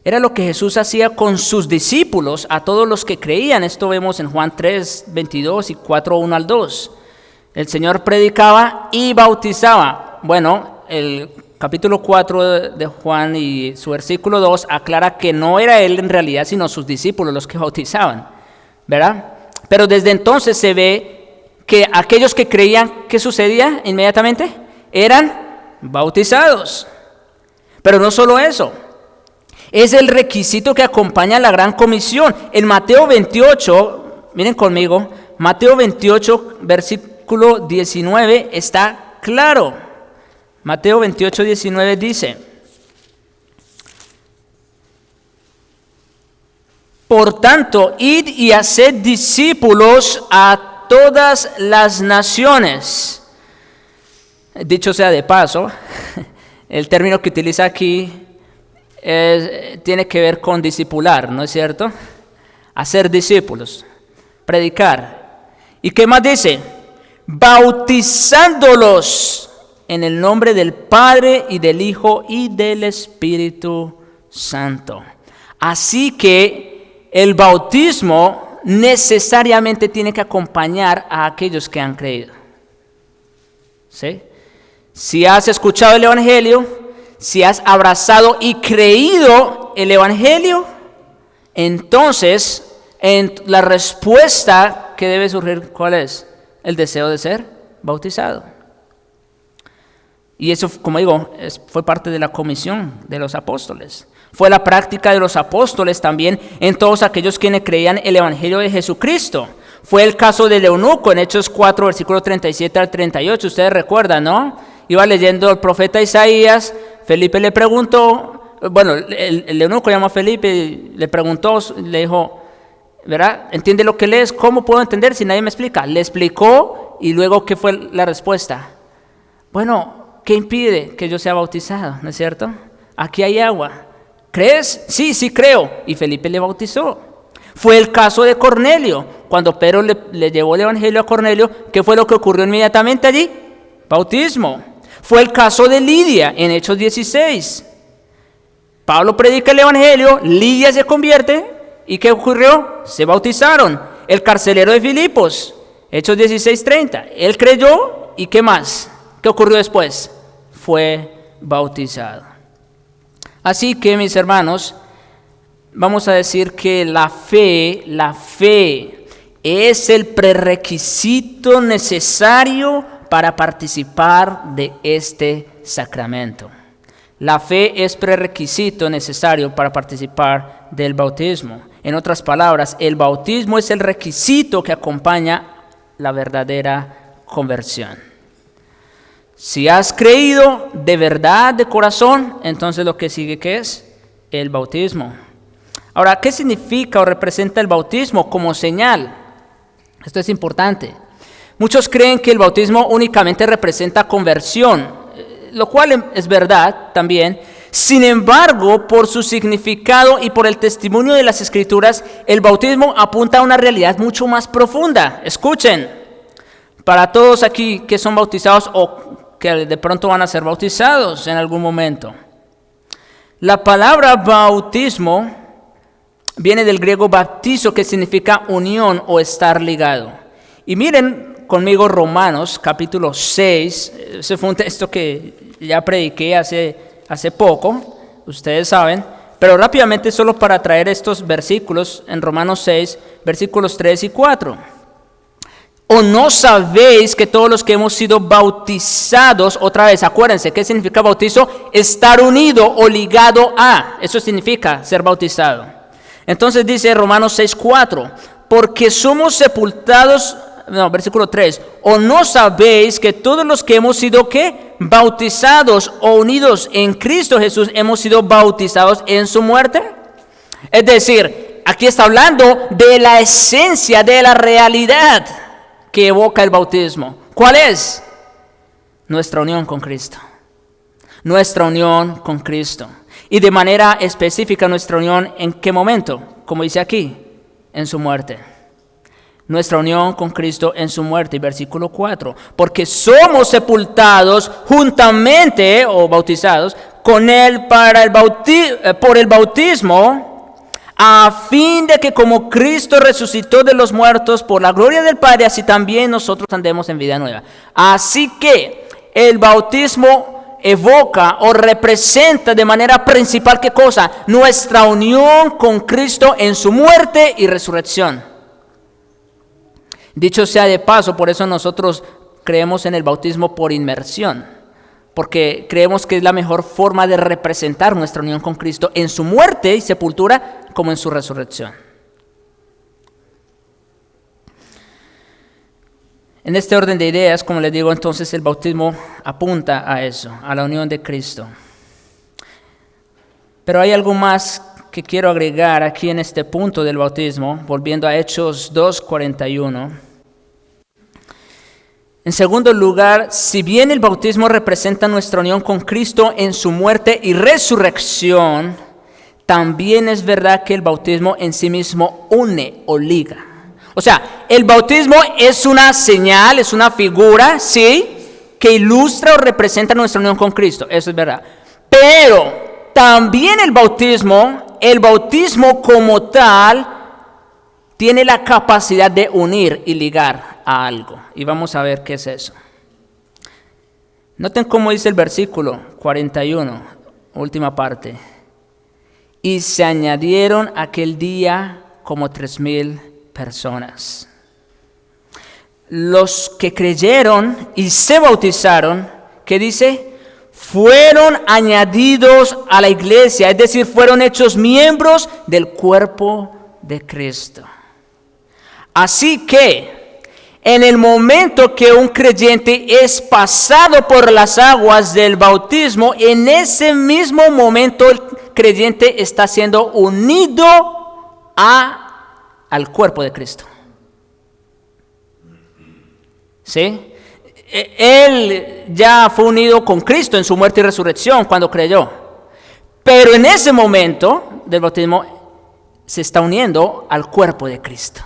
Era lo que Jesús hacía con sus discípulos, a todos los que creían. Esto vemos en Juan 3:22 y 4:1-2. El Señor predicaba y bautizaba. Bueno, el capítulo 4 de Juan y su versículo 2 aclara que no era Él en realidad, sino sus discípulos los que bautizaban, ¿verdad? Pero desde entonces se ve que aquellos que creían, ¿qué sucedía inmediatamente? Eran bautizados. Pero no solo eso, es el requisito que acompaña a la gran comisión. En Mateo 28, miren conmigo, Mateo 28, versículo 19 está claro. Mateo 28:19 dice: por tanto, id y haced discípulos a todas las naciones. Dicho sea de paso, el término que utiliza aquí tiene que ver con discipular, ¿no es cierto? Hacer discípulos, predicar. ¿Y qué más dice? Bautizándolos en el nombre del Padre y del Hijo y del Espíritu Santo. Así que el bautismo necesariamente tiene que acompañar a aquellos que han creído. ¿Sí? Si has escuchado el Evangelio, si has abrazado y creído el Evangelio, entonces la respuesta que debe surgir, ¿cuál es? El deseo de ser bautizado. Y eso, como digo, fue parte de la comisión de los apóstoles. Fue la práctica de los apóstoles también en todos aquellos quienes creían el Evangelio de Jesucristo. Fue el caso del eunuco en Hechos 4, versículo 37 al 38. Ustedes recuerdan, ¿no? Iba leyendo el profeta Isaías, Felipe le preguntó, bueno, el eunuco llamó a Felipe y le preguntó, le dijo, ¿verdad? ¿Entiende lo que lees? ¿Cómo puedo entender si nadie me explica? Le explicó y luego, ¿qué fue la respuesta? Bueno, ¿qué impide que yo sea bautizado? ¿No es cierto? Aquí hay agua. ¿Crees? Sí, sí creo. Y Felipe le bautizó. Fue el caso de Cornelio. Cuando Pedro le llevó el evangelio a Cornelio, ¿qué fue lo que ocurrió inmediatamente allí? Bautismo. Fue el caso de Lidia en Hechos 16. Pablo predica el evangelio, Lidia se convierte, ¿y qué ocurrió? Se bautizaron. El carcelero de Filipos, Hechos 16:30. Él creyó, ¿y qué más? ¿Qué ocurrió después? Fue bautizado. Así que, mis hermanos, vamos a decir que la fe es el prerequisito necesario para participar de este sacramento. La fe es prerequisito necesario para participar del bautismo. En otras palabras, el bautismo es el requisito que acompaña la verdadera conversión. Si has creído de verdad, de corazón, entonces lo que sigue, ¿qué es? El bautismo. Ahora, ¿qué significa o representa el bautismo como señal? Esto es importante. Muchos creen que el bautismo únicamente representa conversión, lo cual es verdad también. Sin embargo, por su significado y por el testimonio de las Escrituras, el bautismo apunta a una realidad mucho más profunda. Escuchen, para todos aquí que son bautizados o que de pronto van a ser bautizados en algún momento, la palabra bautismo viene del griego baptizo, que significa unión o estar ligado. Y miren conmigo Romanos capítulo 6, ese fue un texto que ya prediqué hace poco, ustedes saben, pero rápidamente solo para traer estos versículos en Romanos 6, versículos 3 y 4. ¿O no sabéis que todos los que hemos sido bautizados, otra vez, acuérdense, ¿qué significa bautizo? Estar unido o ligado a, eso significa ser bautizado. Entonces dice Romanos 6, 4, porque somos sepultados. No, versículo 3. ¿O no sabéis que todos los que hemos sido ¿qué? Bautizados o unidos en Cristo Jesús hemos sido bautizados en su muerte? Es decir, aquí está hablando de la esencia, de la realidad que evoca el bautismo. ¿Cuál es? Nuestra unión con Cristo. Nuestra unión con Cristo. Y de manera específica nuestra unión, ¿en qué momento? Como dice aquí, en su muerte. Nuestra unión con Cristo en su muerte, versículo 4, porque somos sepultados juntamente o bautizados con Él por el bautismo, a fin de que como Cristo resucitó de los muertos por la gloria del Padre, así también nosotros andemos en vida nueva. Así que el bautismo evoca o representa de manera principal, ¿qué cosa? Nuestra unión con Cristo en su muerte y resurrección. Dicho sea de paso, por eso nosotros creemos en el bautismo por inmersión, porque creemos que es la mejor forma de representar nuestra unión con Cristo en su muerte y sepultura como en su resurrección. En este orden de ideas, como les digo, entonces el bautismo apunta a eso, a la unión de Cristo. Pero hay algo más que quiero agregar aquí en este punto del bautismo, volviendo a Hechos 2:41. En segundo lugar, si bien el bautismo representa nuestra unión con Cristo en su muerte y resurrección, también es verdad que el bautismo en sí mismo une o liga. O sea, el bautismo es una señal, es una figura, ¿sí?, que ilustra o representa nuestra unión con Cristo, eso es verdad. Pero también el bautismo como tal tiene la capacidad de unir y ligar a algo. Y vamos a ver qué es eso. Noten cómo dice el versículo 41, última parte. Y se añadieron aquel día como 3,000 personas. Los que creyeron y se bautizaron, ¿qué dice? Fueron añadidos a la iglesia, es decir, fueron hechos miembros del cuerpo de Cristo. Así que en el momento que un creyente es pasado por las aguas del bautismo, en ese mismo momento el creyente está siendo unido al cuerpo de Cristo. ¿Sí? Él ya fue unido con Cristo en su muerte y resurrección cuando creyó. Pero en ese momento del bautismo se está uniendo al cuerpo de Cristo.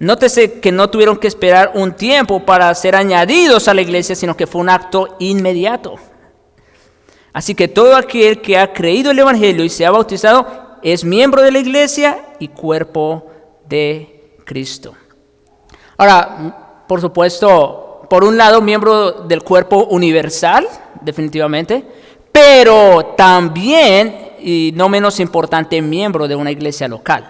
Nótese que no tuvieron que esperar un tiempo para ser añadidos a la iglesia, sino que fue un acto inmediato. Así que todo aquel que ha creído el Evangelio y se ha bautizado es miembro de la iglesia y cuerpo de Cristo. Ahora, por supuesto, por un lado, miembro del cuerpo universal, definitivamente, pero también, y no menos importante, miembro de una iglesia local.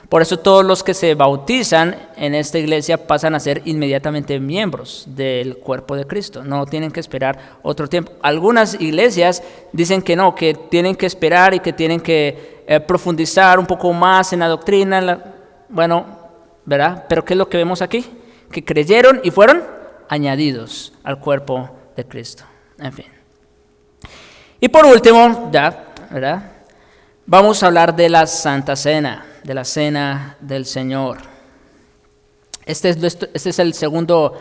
Por eso todos los que se bautizan en esta iglesia pasan a ser inmediatamente miembros del cuerpo de Cristo. No tienen que esperar otro tiempo. Algunas iglesias dicen que no, que tienen que esperar y que tienen que profundizar un poco más en la doctrina. Bueno, ¿verdad? Pero ¿qué es lo que vemos aquí? Que creyeron y fueron añadidos al cuerpo de Cristo. En fin. Y por último, ya, ¿verdad? Vamos a hablar de la Santa Cena, de la Cena del Señor. Este es el segundo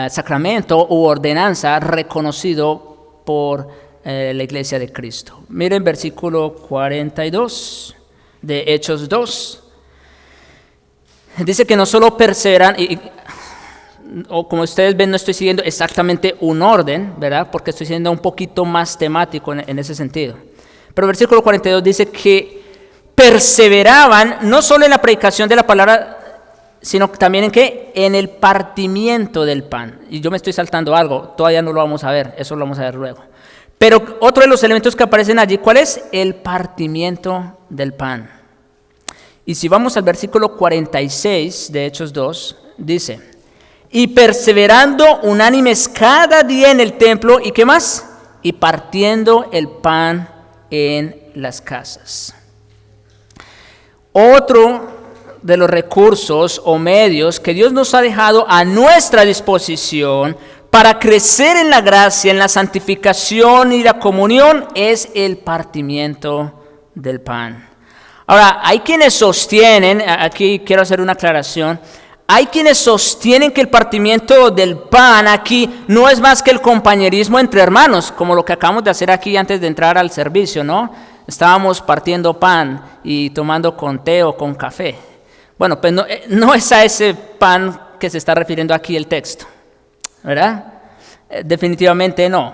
sacramento u ordenanza reconocido por la Iglesia de Cristo. Miren versículo 42 de Hechos 2. Dice que no solo perseveran, o como ustedes ven, no estoy siguiendo exactamente un orden, ¿verdad? Porque estoy siendo un poquito más temático en ese sentido. Pero el versículo 42 dice que perseveraban no solo en la predicación de la palabra, sino también en ¿qué? En el partimiento del pan. Y yo me estoy saltando algo, todavía no lo vamos a ver, eso lo vamos a ver luego. Pero otro de los elementos que aparecen allí, ¿cuál es? El partimiento del pan. Y si vamos al versículo 46 de Hechos 2, dice: y perseverando unánimes cada día en el templo, ¿y qué más? Y partiendo el pan en las casas. Otro de los recursos o medios que Dios nos ha dejado a nuestra disposición para crecer en la gracia, en la santificación y la comunión es el partimiento del pan. Ahora, hay quienes sostienen, aquí quiero hacer una aclaración, hay quienes sostienen que el partimiento del pan aquí no es más que el compañerismo entre hermanos, como lo que acabamos de hacer aquí antes de entrar al servicio, ¿no? Estábamos partiendo pan y tomando con té o con café. Bueno, pues no es a ese pan que se está refiriendo aquí el texto, ¿verdad? Definitivamente no.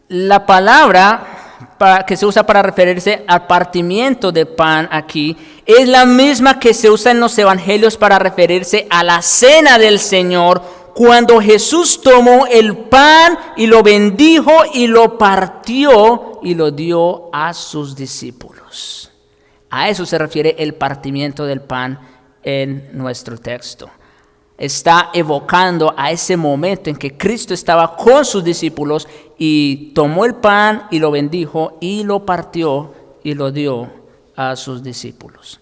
La palabra que se usa para referirse al partimiento de pan aquí es la misma que se usa en los evangelios para referirse a la cena del Señor, cuando Jesús tomó el pan y lo bendijo y lo partió y lo dio a sus discípulos. A eso se refiere el partimiento del pan en nuestro texto. Está evocando a ese momento en que Cristo estaba con sus discípulos y tomó el pan y lo bendijo y lo partió y lo dio a sus discípulos.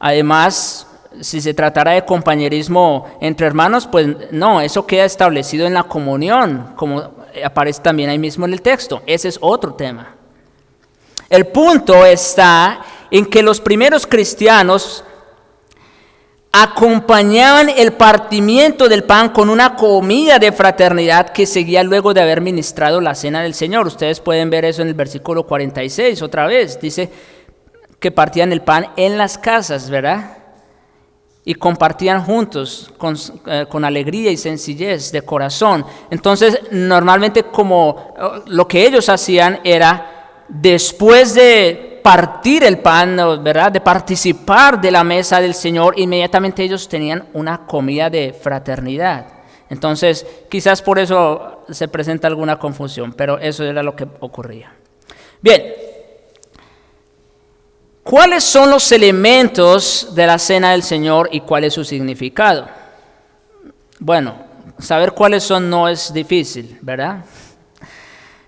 Además, si se tratara de compañerismo entre hermanos, pues no, eso queda establecido en la comunión, como aparece también ahí mismo en el texto. Ese es otro tema. El punto está en que los primeros cristianos acompañaban el partimiento del pan con una comida de fraternidad que seguía luego de haber ministrado la cena del Señor. Ustedes pueden ver eso en el versículo 46 otra vez. Dice que partían el pan en las casas, ¿verdad? Y compartían juntos con alegría y sencillez de corazón. Entonces, normalmente como lo que ellos hacían era, después de partir el pan, ¿verdad?, de participar de la mesa del Señor, inmediatamente ellos tenían una comida de fraternidad. Entonces, quizás por eso se presenta alguna confusión, pero eso era lo que ocurría. Bien, ¿cuáles son los elementos de la cena del Señor y cuál es su significado? Bueno, saber cuáles son no es difícil, ¿verdad?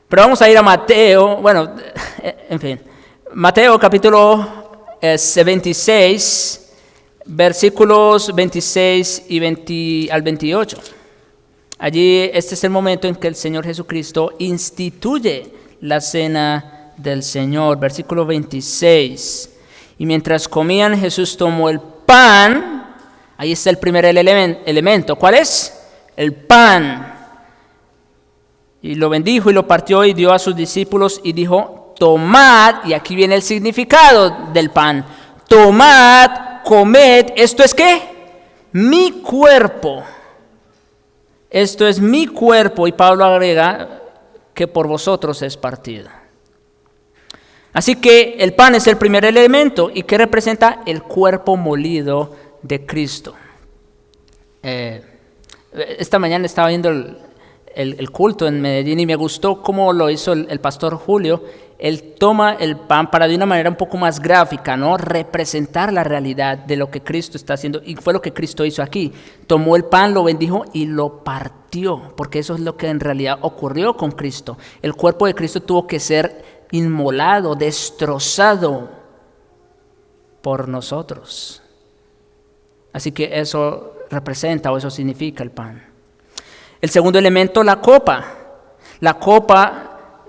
Pero vamos a ir a Mateo, en fin. Mateo capítulo 26, versículos 26 y al 28. Allí este es el momento en que el Señor Jesucristo instituye la cena del Señor. Versículo 26. Y mientras comían, Jesús tomó el pan. Ahí está el primer elemento. ¿Cuál es? El pan. Y lo bendijo y lo partió y dio a sus discípulos y dijo: tomad, y aquí viene el significado del pan. Tomad, comed, ¿esto es qué? Mi cuerpo. Esto es mi cuerpo, y Pablo agrega que por vosotros es partido. Así que el pan es el primer elemento, y que representa el cuerpo molido de Cristo. Esta mañana estaba viendo el culto en Medellín y me gustó cómo lo hizo el pastor Julio. Él toma el pan para de una manera un poco más gráfica, ¿no? Representar la realidad de lo que Cristo está haciendo, y fue lo que Cristo hizo aquí. Tomó el pan, lo bendijo y lo partió, porque eso es lo que en realidad ocurrió con Cristo. El cuerpo de Cristo tuvo que ser inmolado, destrozado por nosotros. Así que eso representa, o eso significa el pan. El segundo elemento, la copa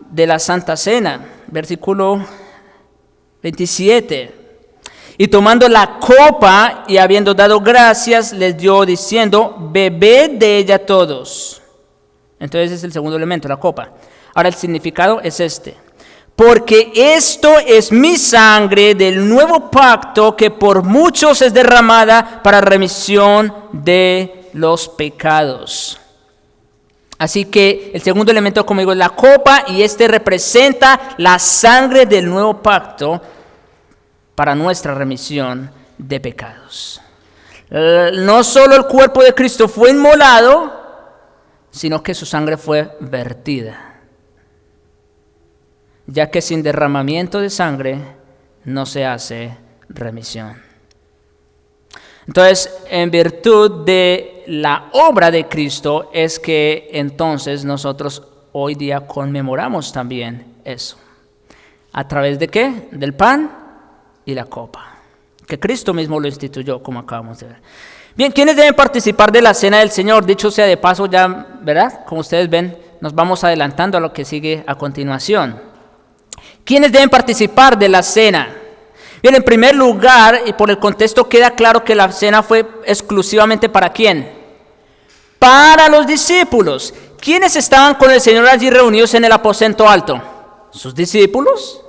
de la Santa Cena, versículo 27. Y tomando la copa y habiendo dado gracias, les dio diciendo: bebed de ella todos. Entonces es el segundo elemento, la copa. Ahora el significado es este: porque esto es mi sangre del nuevo pacto, que por muchos es derramada para remisión de los pecados. Así que el segundo elemento, como digo, es la copa, y este representa la sangre del nuevo pacto para nuestra remisión de pecados. No solo el cuerpo de Cristo fue inmolado, sino que su sangre fue vertida, ya que sin derramamiento de sangre no se hace remisión. Entonces, en virtud de la obra de Cristo es que entonces nosotros hoy día conmemoramos también eso. ¿A través de qué? Del pan y la copa, que Cristo mismo lo instituyó, como acabamos de ver. Bien, ¿quiénes deben participar de la cena del Señor? Dicho sea de paso, ya, ¿verdad? Como ustedes ven, nos vamos adelantando a lo que sigue a continuación. ¿Quiénes deben participar de la cena? Bien, en primer lugar, y por el contexto queda claro que la cena fue exclusivamente ¿para quién? Para los discípulos. ¿Quiénes estaban con el Señor allí reunidos en el aposento alto? ¿Sus discípulos?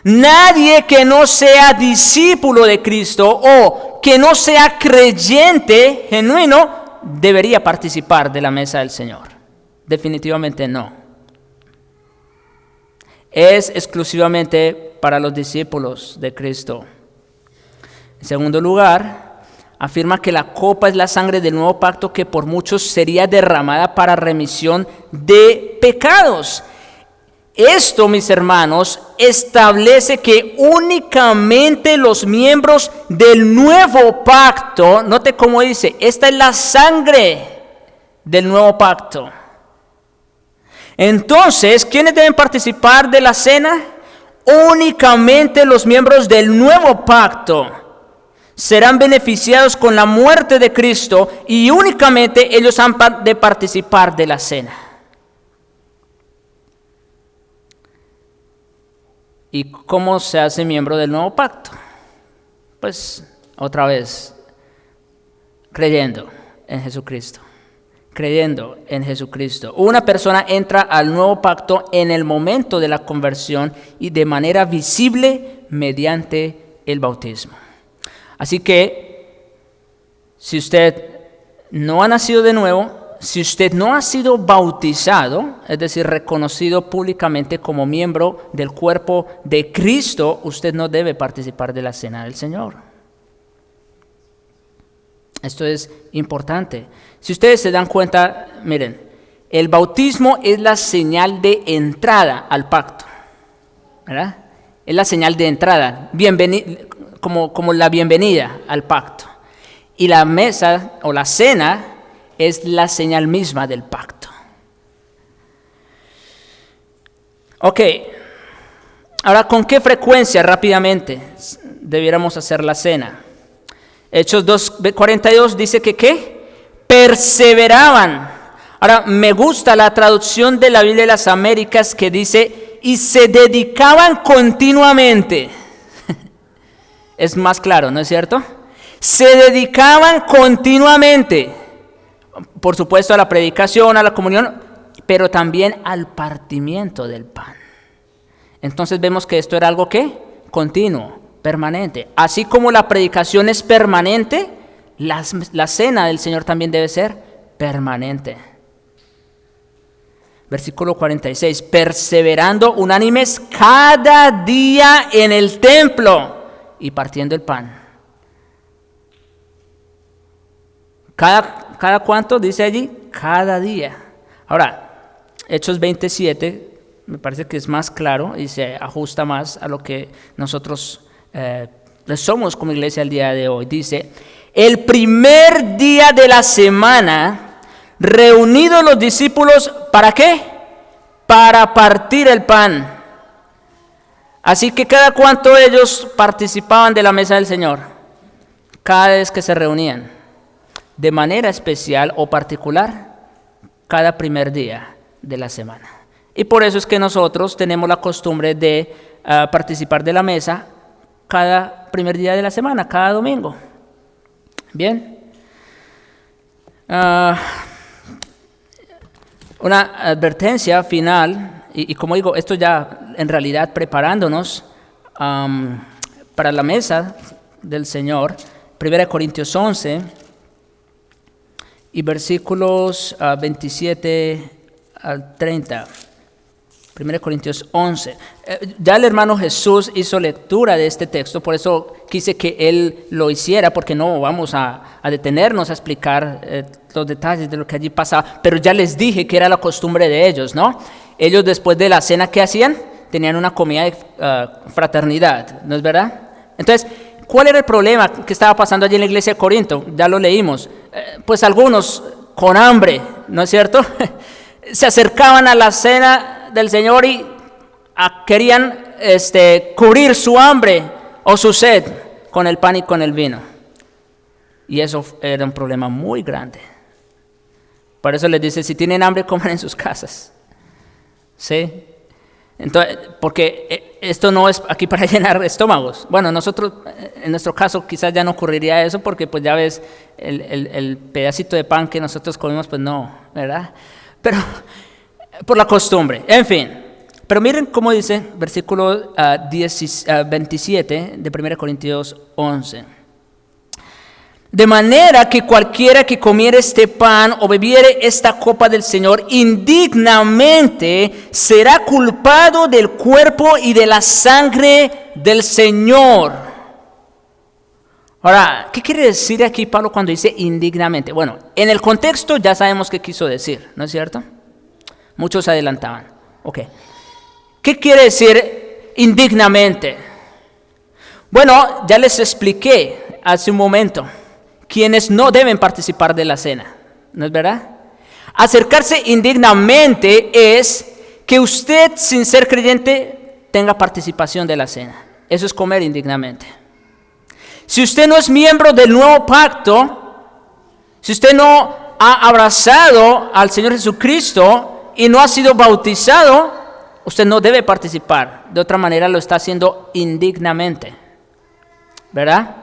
Nadie que no sea discípulo de Cristo o que no sea creyente genuino debería participar de la mesa del Señor. Definitivamente no. Es exclusivamente para los discípulos de Cristo. En segundo lugar, afirma que la copa es la sangre del nuevo pacto, que por muchos sería derramada para remisión de pecados. Esto, mis hermanos, establece que únicamente los miembros del nuevo pacto, note cómo dice, esta es la sangre del nuevo pacto. Entonces, ¿quiénes deben participar de la cena? Únicamente los miembros del nuevo pacto serán beneficiados con la muerte de Cristo, y únicamente ellos han de participar de la cena. ¿Y cómo se hace miembro del nuevo pacto? Pues otra vez, creyendo en Jesucristo. Creyendo en Jesucristo. Una persona entra al nuevo pacto en el momento de la conversión y de manera visible mediante el bautismo. Así que, si usted no ha nacido de nuevo, si usted no ha sido bautizado, es decir, reconocido públicamente como miembro del cuerpo de Cristo, usted no debe participar de la cena del Señor. Esto es importante. Si ustedes se dan cuenta, miren, el bautismo es la señal de entrada al pacto, ¿verdad? Es la señal de entrada, como la bienvenida al pacto. Y la mesa o la cena es la señal misma del pacto. Ok, ahora, ¿con qué frecuencia rápidamente debiéramos hacer la cena? Hechos 2:42 dice que ¿qué? Perseveraban. Ahora, me gusta la traducción de la Biblia de las Américas que dice, y se dedicaban continuamente. Es más claro, ¿no es cierto? Se dedicaban continuamente, por supuesto, a la predicación, a la comunión, pero también al partimiento del pan. Entonces vemos que esto era algo ¿qué? Continuo, permanente. Así como la predicación es permanente, la cena del Señor también debe ser permanente. Versículo 46, perseverando unánimes cada día en el templo y partiendo el pan. ¿Cada cuánto? Dice allí, cada día. Ahora, Hechos 27, me parece que es más claro y se ajusta más a lo que nosotros somos como iglesia el día de hoy. Dice, el primer día de la semana, reunidos los discípulos, ¿para qué? Para partir el pan. Así que cada cuánto ellos participaban de la mesa del Señor, cada vez que se reunían, de manera especial o particular, cada primer día de la semana. Y por eso es que nosotros tenemos la costumbre de participar de la mesa cada primer día de la semana, cada domingo. Bien. Una advertencia final, y como digo, esto ya en realidad preparándonos para la mesa del Señor, 1 Corintios 11 y versículos 27 al 30. 1 Corintios 11. Ya el hermano Jesús hizo lectura de este texto, por eso quise que él lo hiciera, porque no vamos a detenernos a explicar los detalles de lo que allí pasaba, pero ya les dije que era la costumbre de ellos, ¿no? Ellos después de la cena, ¿qué hacían? Tenían una comida de fraternidad, ¿no es verdad? Entonces, ¿cuál era el problema que estaba pasando allí en la iglesia de Corinto? Ya lo leímos. Pues algunos con hambre, ¿no es cierto? Se acercaban a la cena del Señor y querían cubrir su hambre o su sed con el pan y con el vino. Y eso era un problema muy grande. Por eso les dice, si tienen hambre, coman en sus casas. ¿Sí? Entonces, porque esto no es aquí para llenar estómagos. Bueno, nosotros, en nuestro caso, quizás ya no ocurriría eso, porque pues ya ves, el pedacito de pan que nosotros comemos, pues no, ¿verdad? Pero por la costumbre, en fin. Pero miren cómo dice versículo 27 de 1 Corintios 11. De manera que cualquiera que comiere este pan o bebiere esta copa del Señor indignamente será culpado del cuerpo y de la sangre del Señor. Ahora, ¿qué quiere decir aquí Pablo cuando dice indignamente? Bueno, en el contexto ya sabemos qué quiso decir, ¿no es cierto? Muchos se adelantaban. Ok. ¿Qué quiere decir indignamente? Bueno, ya les expliqué hace un momento quienes no deben participar de la cena, ¿no es verdad? Acercarse indignamente es que usted, sin ser creyente, tenga participación de la cena. Eso es comer indignamente. Si usted no es miembro del nuevo pacto, si usted no ha abrazado al Señor Jesucristo y no ha sido bautizado, usted no debe participar. De otra manera lo está haciendo indignamente, ¿verdad?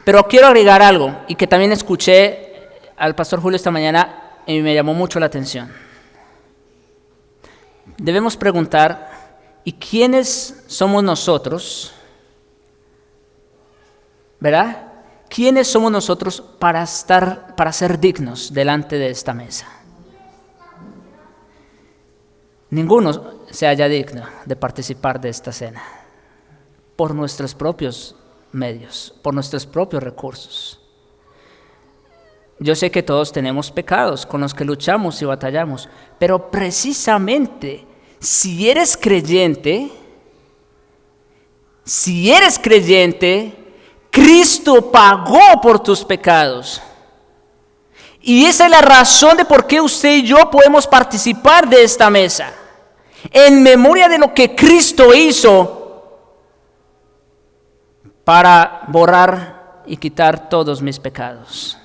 Pero quiero agregar algo, y que también escuché al pastor Julio esta mañana y me llamó mucho la atención. Debemos preguntar, ¿y quiénes somos nosotros? ¿Verdad? ¿Quiénes somos nosotros para ser dignos delante de esta mesa? Ninguno se halla digno de participar de esta cena por nuestros propios medios, por nuestros propios recursos. Yo sé que todos tenemos pecados con los que luchamos y batallamos, pero precisamente si eres creyente, Cristo pagó por tus pecados. Y esa es la razón de por qué usted y yo podemos participar de esta mesa. En memoria de lo que Cristo hizo para borrar y quitar todos mis pecados.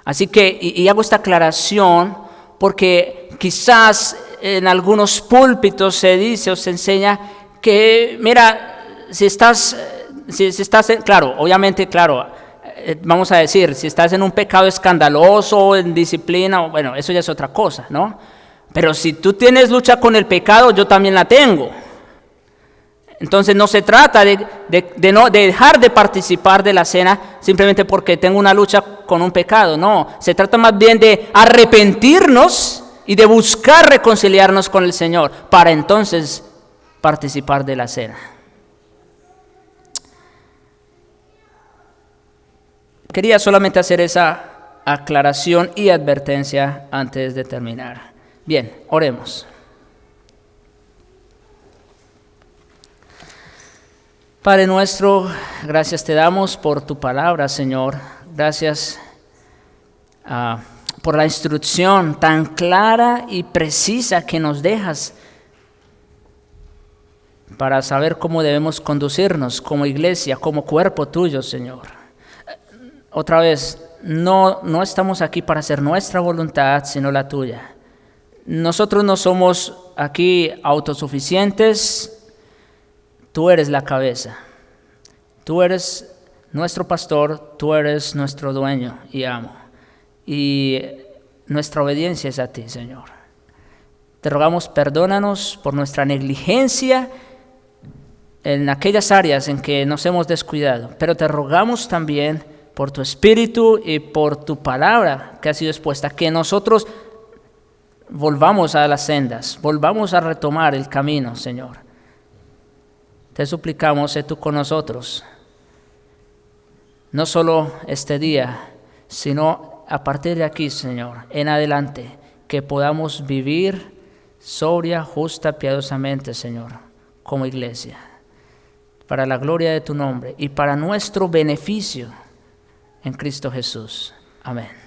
Así que, y hago esta aclaración porque quizás en algunos púlpitos se dice o se enseña que, mira, si estás claro, obviamente, claro, vamos a decir, si estás en un pecado escandaloso, en disciplina, bueno, eso ya es otra cosa, ¿no? Pero si tú tienes lucha con el pecado, yo también la tengo. Entonces no se trata de dejar de participar de la cena simplemente porque tengo una lucha con un pecado, no. Se trata más bien de arrepentirnos y de buscar reconciliarnos con el Señor para entonces participar de la cena. Quería solamente hacer esa aclaración y advertencia antes de terminar. Bien, oremos. Padre nuestro, gracias te damos por tu palabra, Señor. Gracias por la instrucción tan clara y precisa que nos dejas para saber cómo debemos conducirnos como iglesia, como cuerpo tuyo, Señor. Otra vez, no estamos aquí para hacer nuestra voluntad, sino la tuya. Nosotros no somos aquí autosuficientes. Tú eres la cabeza, tú eres nuestro pastor, tú eres nuestro dueño y amo. Y nuestra obediencia es a ti, Señor. Te rogamos, perdónanos por nuestra negligencia en aquellas áreas en que nos hemos descuidado, pero te rogamos también por tu Espíritu y por tu palabra que ha sido expuesta, que nosotros volvamos a las sendas, volvamos a retomar el camino, Señor. Te suplicamos, sé tú con nosotros, no solo este día, sino a partir de aquí, Señor, en adelante, que podamos vivir sobria, justa, piadosamente, Señor, como iglesia, para la gloria de tu nombre y para nuestro beneficio en Cristo Jesús. Amén.